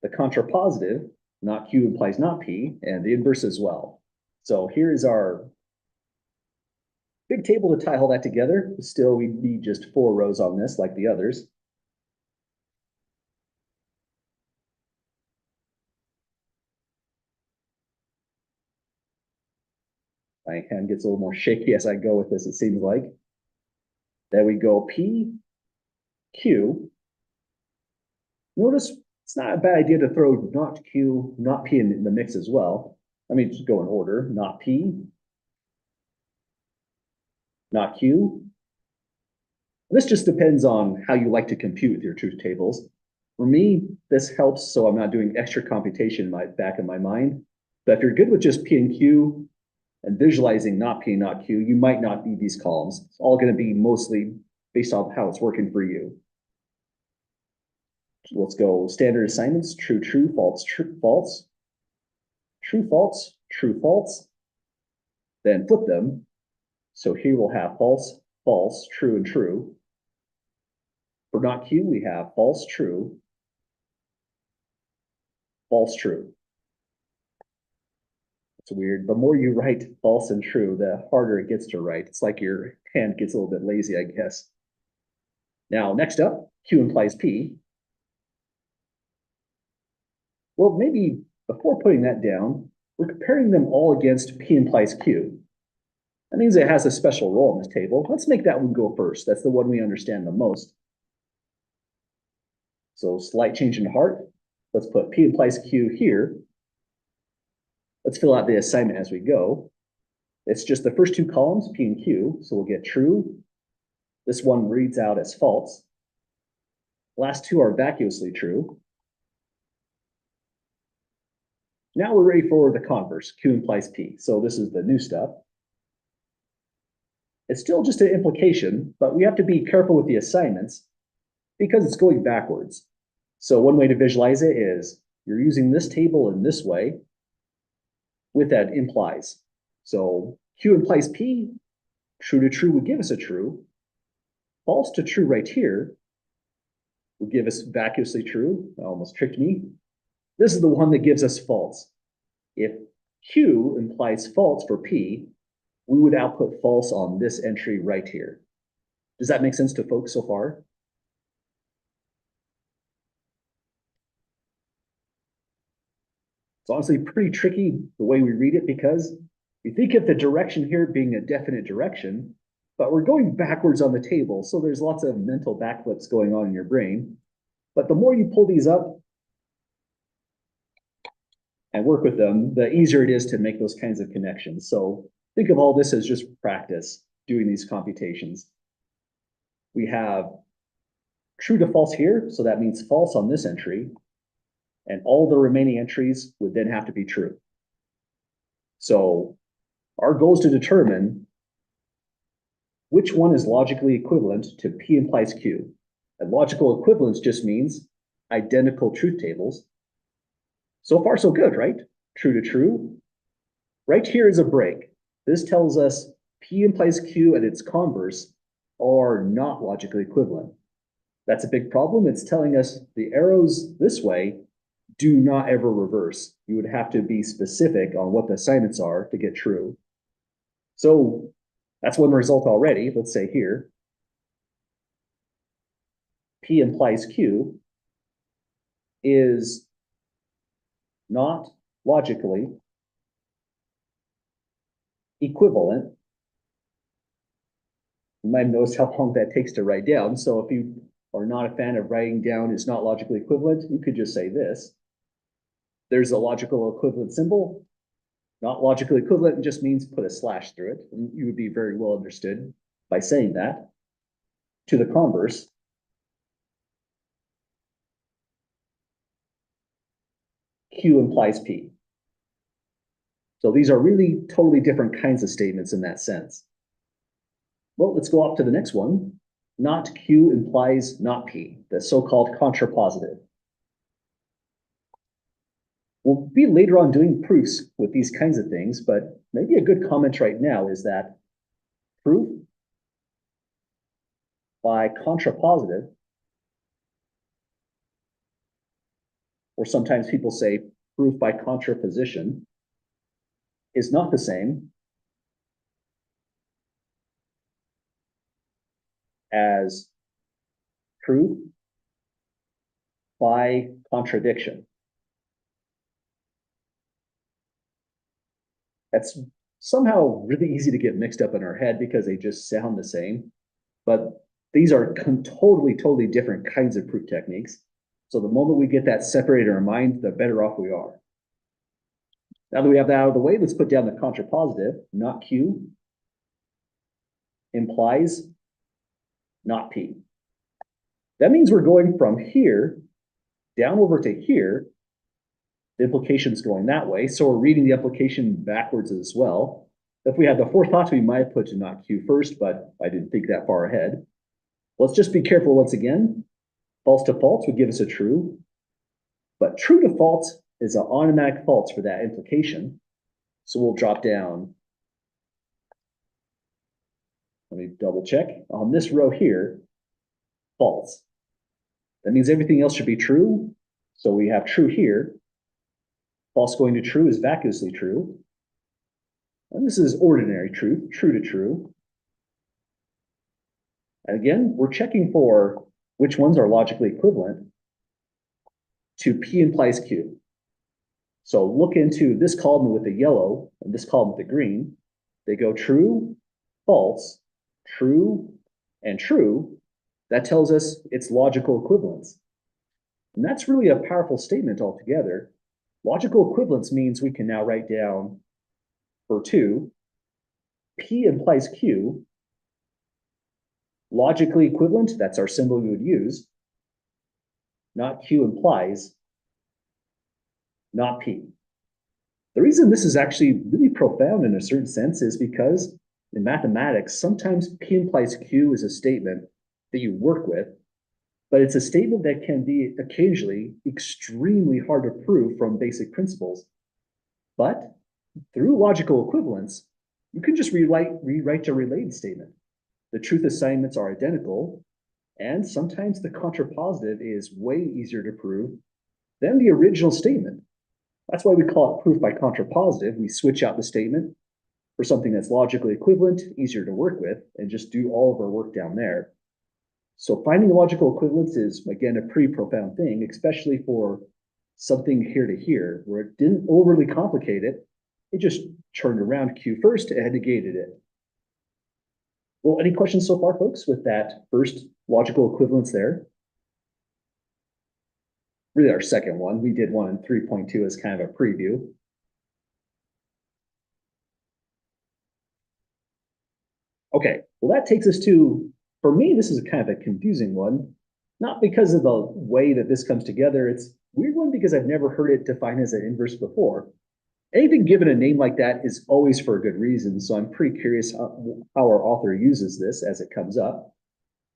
the contrapositive, not Q implies not P, and the inverse as well. So here is our big table to tie all that together. Still, we need just 4 rows on this like the others. My hand gets a little more shaky as I go with this, it seems like. There we go, P, Q. Notice it's not a bad idea to throw not Q, not P in the mix as well. Let me just go in order, not P, not Q. This just depends on how you like to compute with your truth tables. For me, this helps so I'm not doing extra computation in my back of my mind. But if you're good with just P and Q and visualizing not P and not Q, you might not need these columns. It's all going to be mostly based off how it's working for you. Let's go standard assignments, true, true, false, true, false, true, false, true, false. Then flip them. So here we'll have false, false, true, and true. For not Q, we have false, true, false, true. It's weird. The more you write false and true, the harder it gets to write. It's like your hand gets a little bit lazy, I guess. Now, next up, Q implies P. Well, maybe before putting that down, we're comparing them all against P implies Q. That means it has a special role in this table. Let's make that one go first. That's the one we understand the most. So slight change in heart. Let's put P implies Q here. Let's fill out the assignment as we go. It's just the first 2 columns, P and Q. So we'll get true. This one reads out as false. Last 2 are vacuously true. Now we're ready for the converse, Q implies P. So this is the new stuff. It's still just an implication, but we have to be careful with the assignments because it's going backwards. So one way to visualize it is you're using this table in this way with that implies. So Q implies P, true to true would give us a true. False to true right here would give us vacuously true. That almost tricked me. This is the one that gives us false. If Q implies false for P, we would output false on this entry right here. Does that make sense to folks so far? It's honestly pretty tricky the way we read it because we think of the direction here being a definite direction, but we're going backwards on the table. So there's lots of mental backflips going on in your brain. But the more you pull these up and work with them, the easier it is to make those kinds of connections. So think of all this as just practice doing these computations. We have true to false here, so that means false on this entry, and all the remaining entries would then have to be true. So our goal is to determine which one is logically equivalent to P implies Q. And logical equivalence just means identical truth tables. So far, so good, right? True to true. Right here is a break. This tells us P implies Q and its converse are not logically equivalent. That's a big problem. It's telling us the arrows this way do not ever reverse. You would have to be specific on what the assignments are to get true. So that's one result already. Let's say here, P implies Q is not logically equivalent. You might notice how long that takes to write down. So if you are not a fan of writing down is not logically equivalent, you could just say this. There's a logical equivalent symbol. Not logically equivalent, it just means put a slash through it. And you would be very well understood by saying that. To the converse, Q implies P. So these are really totally different kinds of statements in that sense. Well, let's go up to the next one. Not Q implies not P, the so-called contrapositive. We'll be later on doing proofs with these kinds of things, but maybe a good comment right now is that proof by contrapositive, or sometimes people say proof by contraposition, is not the same as proof by contradiction. That's somehow really easy to get mixed up in our head because they just sound the same, but these are totally different kinds of proof techniques. So the moment we get that separated in our mind, the better off we are. Now that we have that out of the way, let's put down the contrapositive. Not Q implies not P. That means we're going from here down over to here. The implication is going that way, so we're reading the implication backwards as well. If we had the forethought, we might have put to not Q first, but I didn't think that far ahead. Let's just be careful once again. False to false would give us a true, but true to false is an automatic false for that implication. So we'll drop down. Let me double check. On this row here, false. That means everything else should be true. So we have true here. False going to true is vacuously true. And this is ordinary truth, true to true. And again, we're checking for which ones are logically equivalent to P implies Q. So look into this column with the yellow and this column with the green. They go true, false, true, and true. That tells us it's logical equivalence. And that's really a powerful statement altogether. Logical equivalence means we can now write down for 2, P implies Q. Logically equivalent, that's our symbol we would use. Not Q implies not P. The reason this is actually really profound in a certain sense is because in mathematics, sometimes P implies Q is a statement that you work with, but it's a statement that can be occasionally extremely hard to prove from basic principles. But through logical equivalence, you can just rewrite a related statement. The truth assignments are identical, and sometimes the contrapositive is way easier to prove than the original statement. That's why we call it proof by contrapositive. We switch out the statement for something that's logically equivalent, easier to work with, and just do all of our work down there. So finding logical equivalence is, again, a pretty profound thing, especially for something here to here, where it didn't overly complicate it. It just turned around Q first and negated it. Well, any questions so far, folks, with that first logical equivalence there? Really our second one. We did one in 3.2 as kind of a preview. Okay, well, that takes us to, for me, this is kind of a confusing one, not because of the way that this comes together. It's a weird one because I've never heard it defined as an inverse before. Anything given a name like that is always for a good reason, so I'm pretty curious how our author uses this as it comes up.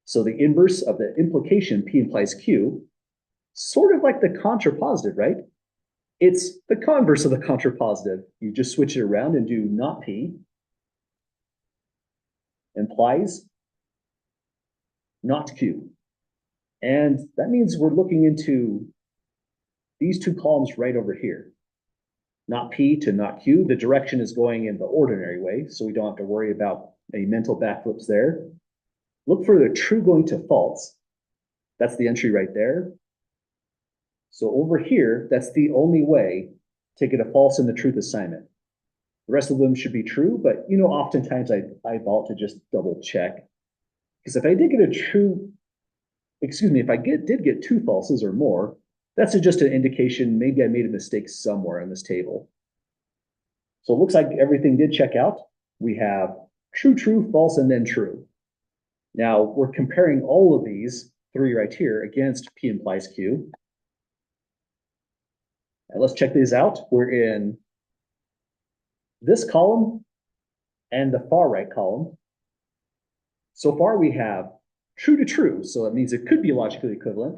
So the inverse of the implication P implies Q, sort of like the contrapositive, right? It's the converse of the contrapositive. You just switch it around and do not P implies not Q. And that means we're looking into these two columns right over here. Not P to not Q. The direction is going in the ordinary way, so we don't have to worry about any mental backflips there. Look for the true going to false. That's the entry right there. So over here, that's the only way to get a false in the truth assignment. The rest of them should be true, but you know, oftentimes I vault to just double check. Because if I did get a true, if I did get 2 falses or more, that's just an indication maybe I made a mistake somewhere in this table. So it looks like everything did check out. We have true, true, false, and then true. Now we're comparing all of these three right here against P implies Q. And let's check these out. We're in this column and the far right column. So far we have true to true, so that means it could be logically equivalent.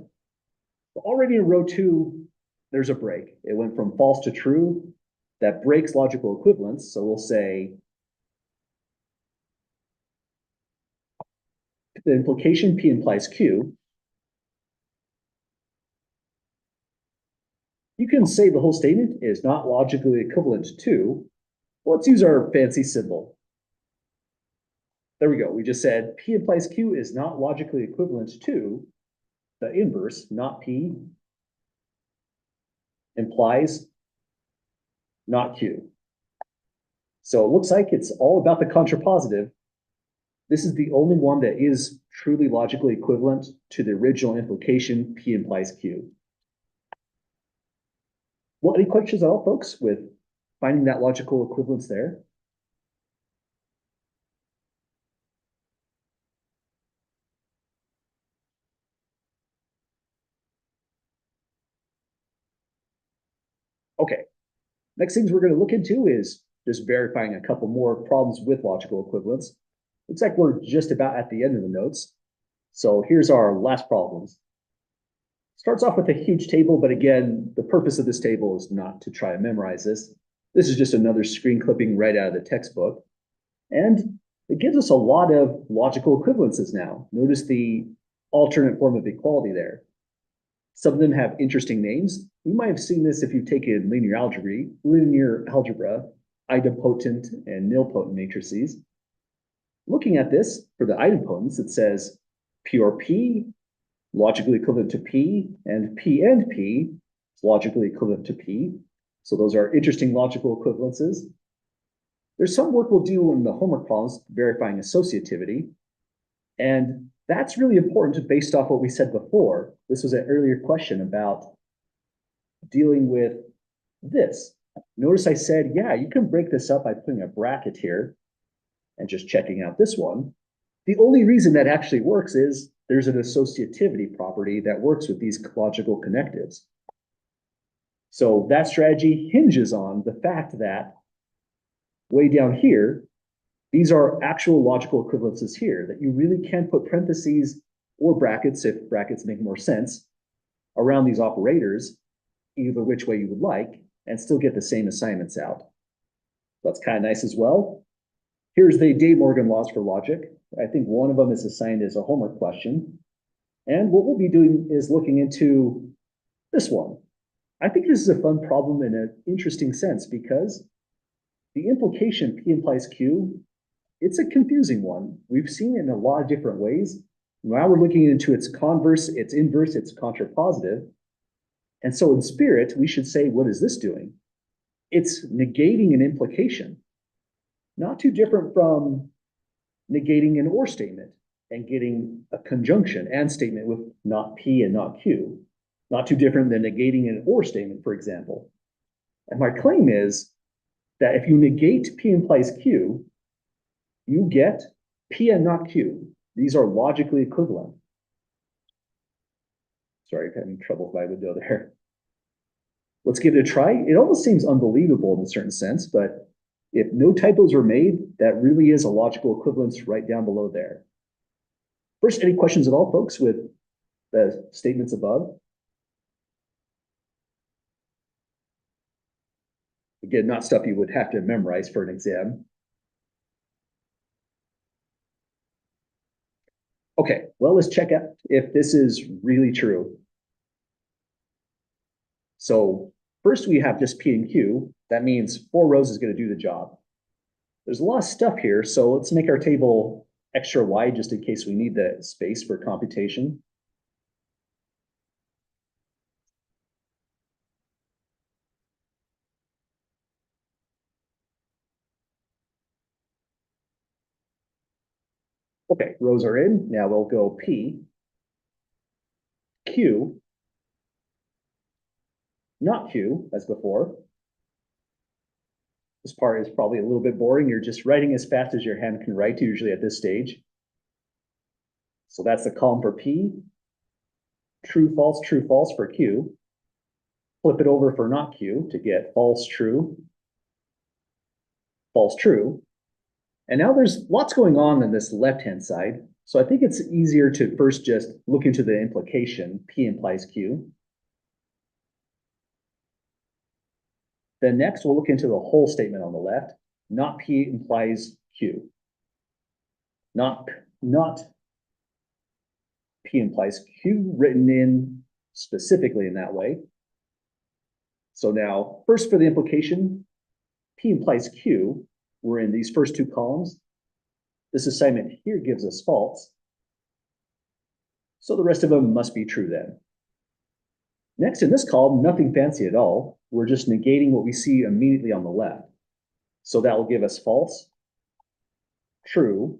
But already in row 2, there's a break. It went from false to true. That breaks logical equivalence, so we'll say the implication P implies Q. You can say the whole statement is not logically equivalent to, well, let's use our fancy symbol. There we go. We just said P implies Q is not logically equivalent to the inverse, not P, implies not Q. So it looks like it's all about the contrapositive. This is the only one that is truly logically equivalent to the original implication P implies Q. Well, any questions at all, folks, with finding that logical equivalence there? Okay, next things we're going to look into is just verifying a couple more problems with logical equivalence. Looks like we're just about at the end of the notes. So here's our last problems. Starts off with a huge table, but again, the purpose of this table is not to try to memorize this. This is just another screen clipping right out of the textbook. And it gives us a lot of logical equivalences now. Notice the alternate form of equality there. Some of them have interesting names. You might have seen this if you've taken linear algebra, idempotent and nilpotent matrices. Looking at this, for the idempotents, it says P or P, logically equivalent to P, and P is logically equivalent to P. So those are interesting logical equivalences. There's some work we'll do in the homework problems verifying associativity. And that's really important based off what we said before. This was an earlier question about dealing with this. Notice I said, yeah, you can break this up by putting a bracket here and just checking out this one. The only reason that actually works is there's an associativity property that works with these logical connectives. So that strategy hinges on the fact that way down here, these are actual logical equivalences here that you really can't put parentheses or brackets, if brackets make more sense, around these operators, either which way you would like, and still get the same assignments out. That's kind of nice as well. Here's the De Morgan laws for logic. I think one of them is assigned as a homework question. And what we'll be doing is looking into this one. I think this is a fun problem in an interesting sense because the implication P implies Q, it's a confusing one. We've seen it in a lot of different ways. Now we're looking into its converse, its inverse, its contrapositive. And so in spirit, we should say, what is this doing? It's negating an implication. Not too different from negating an or statement and getting a conjunction and statement with not P and not Q. Not too different than negating an or statement, for example. And my claim is that if you negate P implies Q, you get P and not Q. These are logically equivalent. Sorry, I'm having trouble with my window there. Let's give it a try. It almost seems unbelievable in a certain sense, but if no typos were made, that really is a logical equivalence right down below there. First, any questions at all, folks, with the statements above? Again, not stuff you would have to memorize for an exam. Okay, well, let's check out if this is really true. So first we have just P and Q. That means 4 rows is going to do the job. There's a lot of stuff here, so let's make our table extra wide just in case we need the space for computation. Okay, rows are in. Now we'll go P, Q, not Q as before. This part is probably a little bit boring. You're just writing as fast as your hand can write, usually at this stage. So that's the column for P. True, false for Q. Flip it over for not Q to get false, true, false, true. And now there's lots going on this left-hand side. So I think it's easier to first just look into the implication, P implies Q. Then next, we'll look into the whole statement on the left. Not P implies Q. Not P implies Q written in specifically in that way. So now, first for the implication, P implies Q. We're in these first two columns. This assignment here gives us false. So the rest of them must be true then. Next, in this column, nothing fancy at all. We're just negating what we see immediately on the left. So that will give us false, true,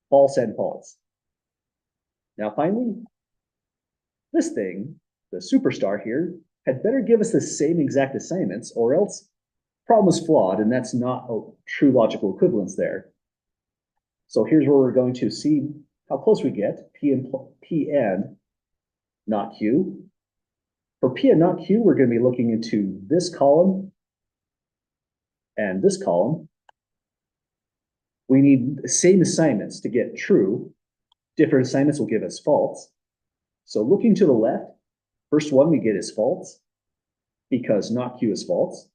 false, and false. Now finally, this thing, the superstar here, had better give us the same exact assignments, or else problem is flawed, and that's not a true logical equivalence there. So here's where we're going to see how close we get, P and not Q. For P and not Q, we're going to be looking into this column and this column. We need the same assignments to get true. Different assignments will give us false. So looking to the left, first one we get is false because not Q is false.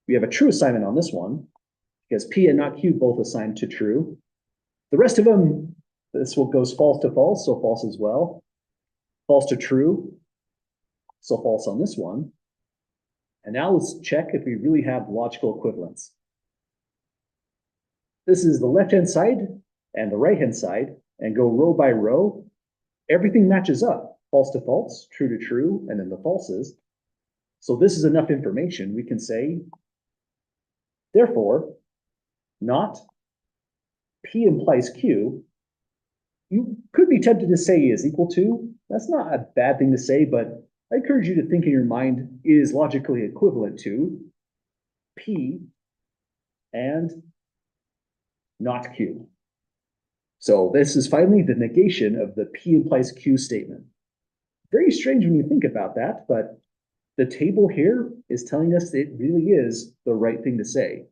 We have a true assignment on this one because P and not Q both assigned to true. The rest of them, this one goes false to false, so false as well. False to true, so false on this one. And now let's check if we really have logical equivalence. This is the left-hand side and the right-hand side, and go row by row. Everything matches up, false to false, true to true, and then the falses. So this is enough information. We can say, therefore, not P implies Q. You could be tempted to say is equal to. That's not a bad thing to say, but I encourage you to think in your mind is logically equivalent to P and not Q. So this is finally the negation of the P implies Q statement. Very strange when you think about that, but the table here is telling us it really is the right thing to say.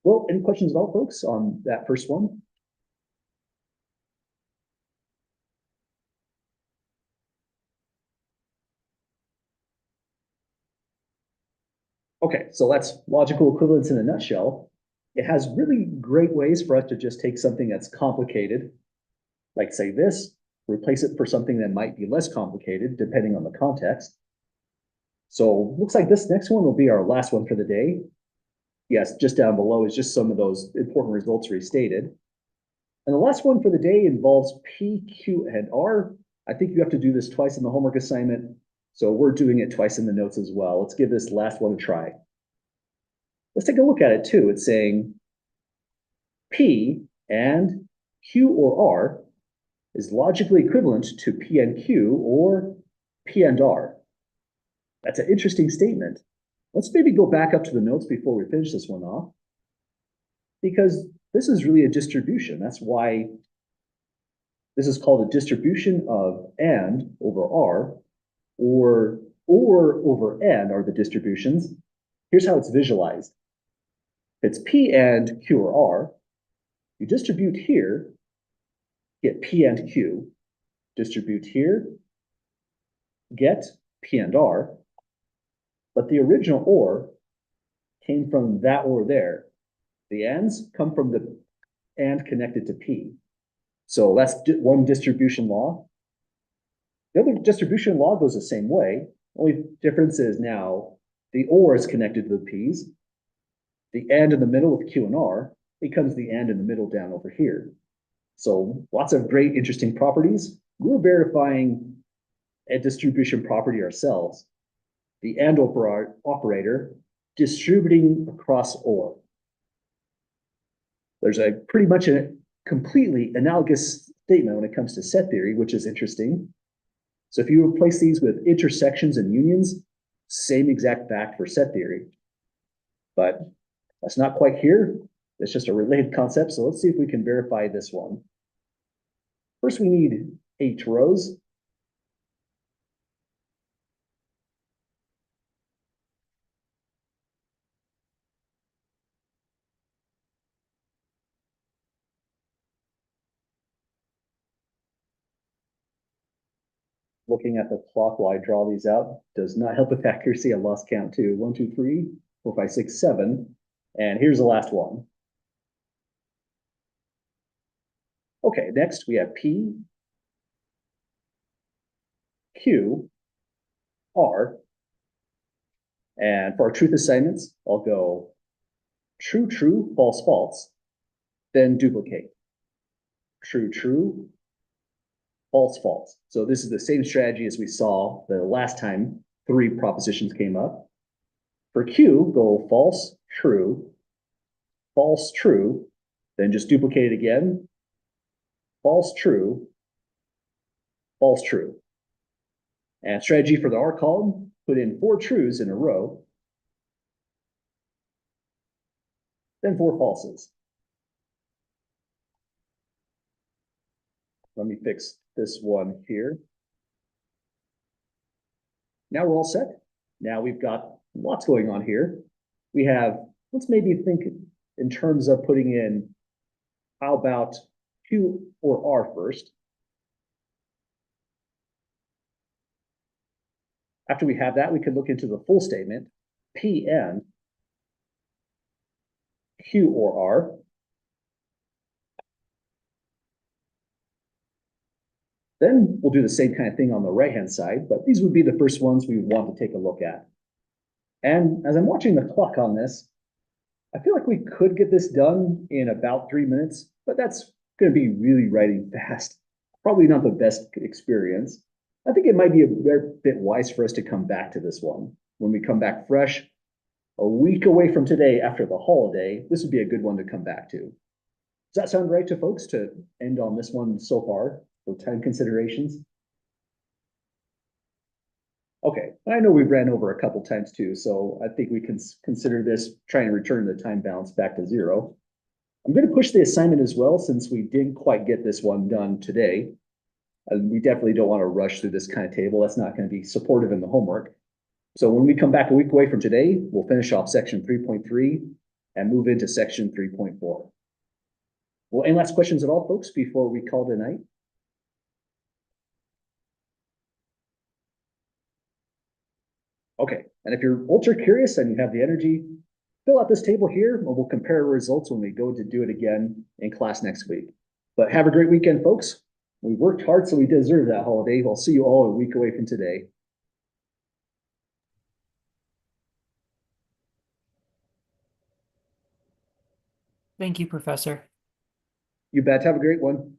Well, any questions at all, folks, on that first one? Okay, so that's logical equivalence in a nutshell. It has really great ways for us to just take something that's complicated, like say this, replace it for something that might be less complicated, depending on the context. So looks like this next one will be our last one for the day. Yes, just down below is just some of those important results restated. And the last one for the day involves P, Q, and R. I think you have to do this twice in the homework assignment, so we're doing it twice in the notes as well. Let's give this last one a try. Let's take a look at it too. It's saying P and Q or R is logically equivalent to P and Q or P and R. That's an interesting statement. Let's maybe go back up to the notes before we finish this one off, because this is really a distribution. That's why this is called a distribution of and over R, or over n are the distributions. Here's how it's visualized. If it's P and Q or R, you distribute here, get P and Q, distribute here, get P and R, but the original or came from that or there. The ands come from the and connected to P. So that's one distribution law. The other distribution law goes the same way. Only difference is now the or is connected to the P's. The and in the middle with Q and R becomes the and in the middle down over here. So lots of great, interesting properties. We're verifying a distribution property ourselves. The and operator distributing across or. There's a pretty much a completely analogous statement when it comes to set theory, which is interesting. So if you replace these with intersections and unions, same exact fact for set theory. but that's not quite here. It's just a related concept. So let's see if we can verify this one. First, we need 8 rows. Looking at the clock while I draw these out does not help with accuracy. I lost count too. 1, 2, 3, 4, 5, 6, 7. And here's the last one. Okay, next we have P, Q, R. And for our truth assignments, I'll go true, true, false, false, then duplicate. True, true, false, false. So this is the same strategy as we saw the last time 3 propositions came up. For Q, go false, true, then just duplicate it again, false, true, false, true. And strategy for the R column, put in 4 trues in a row, then 4 falses. Let me fix this one here. Now we're all set. Now we've got lots going on here. We have, let's maybe think in terms of putting in, how about Q or R first? After we have that, we could look into the full statement, P and Q or R. Then we'll do the same kind of thing on the right-hand side, but these would be the first ones we want to take a look at. And as I'm watching the clock on this, I feel like we could get this done in about 3 minutes, but that's going to be really writing fast. Probably not the best experience. I think it might be a bit wise for us to come back to this one. When we come back fresh, a week away from today after the holiday, this would be a good one to come back to. Does that sound right to folks to end on this one so far for time considerations? Okay, I know we've ran over a couple times too, so I think we can consider this trying to return the time balance back to 0. I'm going to push the assignment as well since we didn't quite get this one done today. And we definitely don't want to rush through this kind of table. That's not going to be supportive in the homework. So when we come back a week away from today, we'll finish off section 3.3 and move into section 3.4. Well, any last questions at all, folks, before we call it a night? Okay, and if you're ultra curious and you have the energy, fill out this table here and we'll compare results when we go to do it again in class next week. But have a great weekend, folks. We worked hard, so we deserve that holiday. I'll see you all a week away from today. Thank you, Professor. You bet. Have a great one.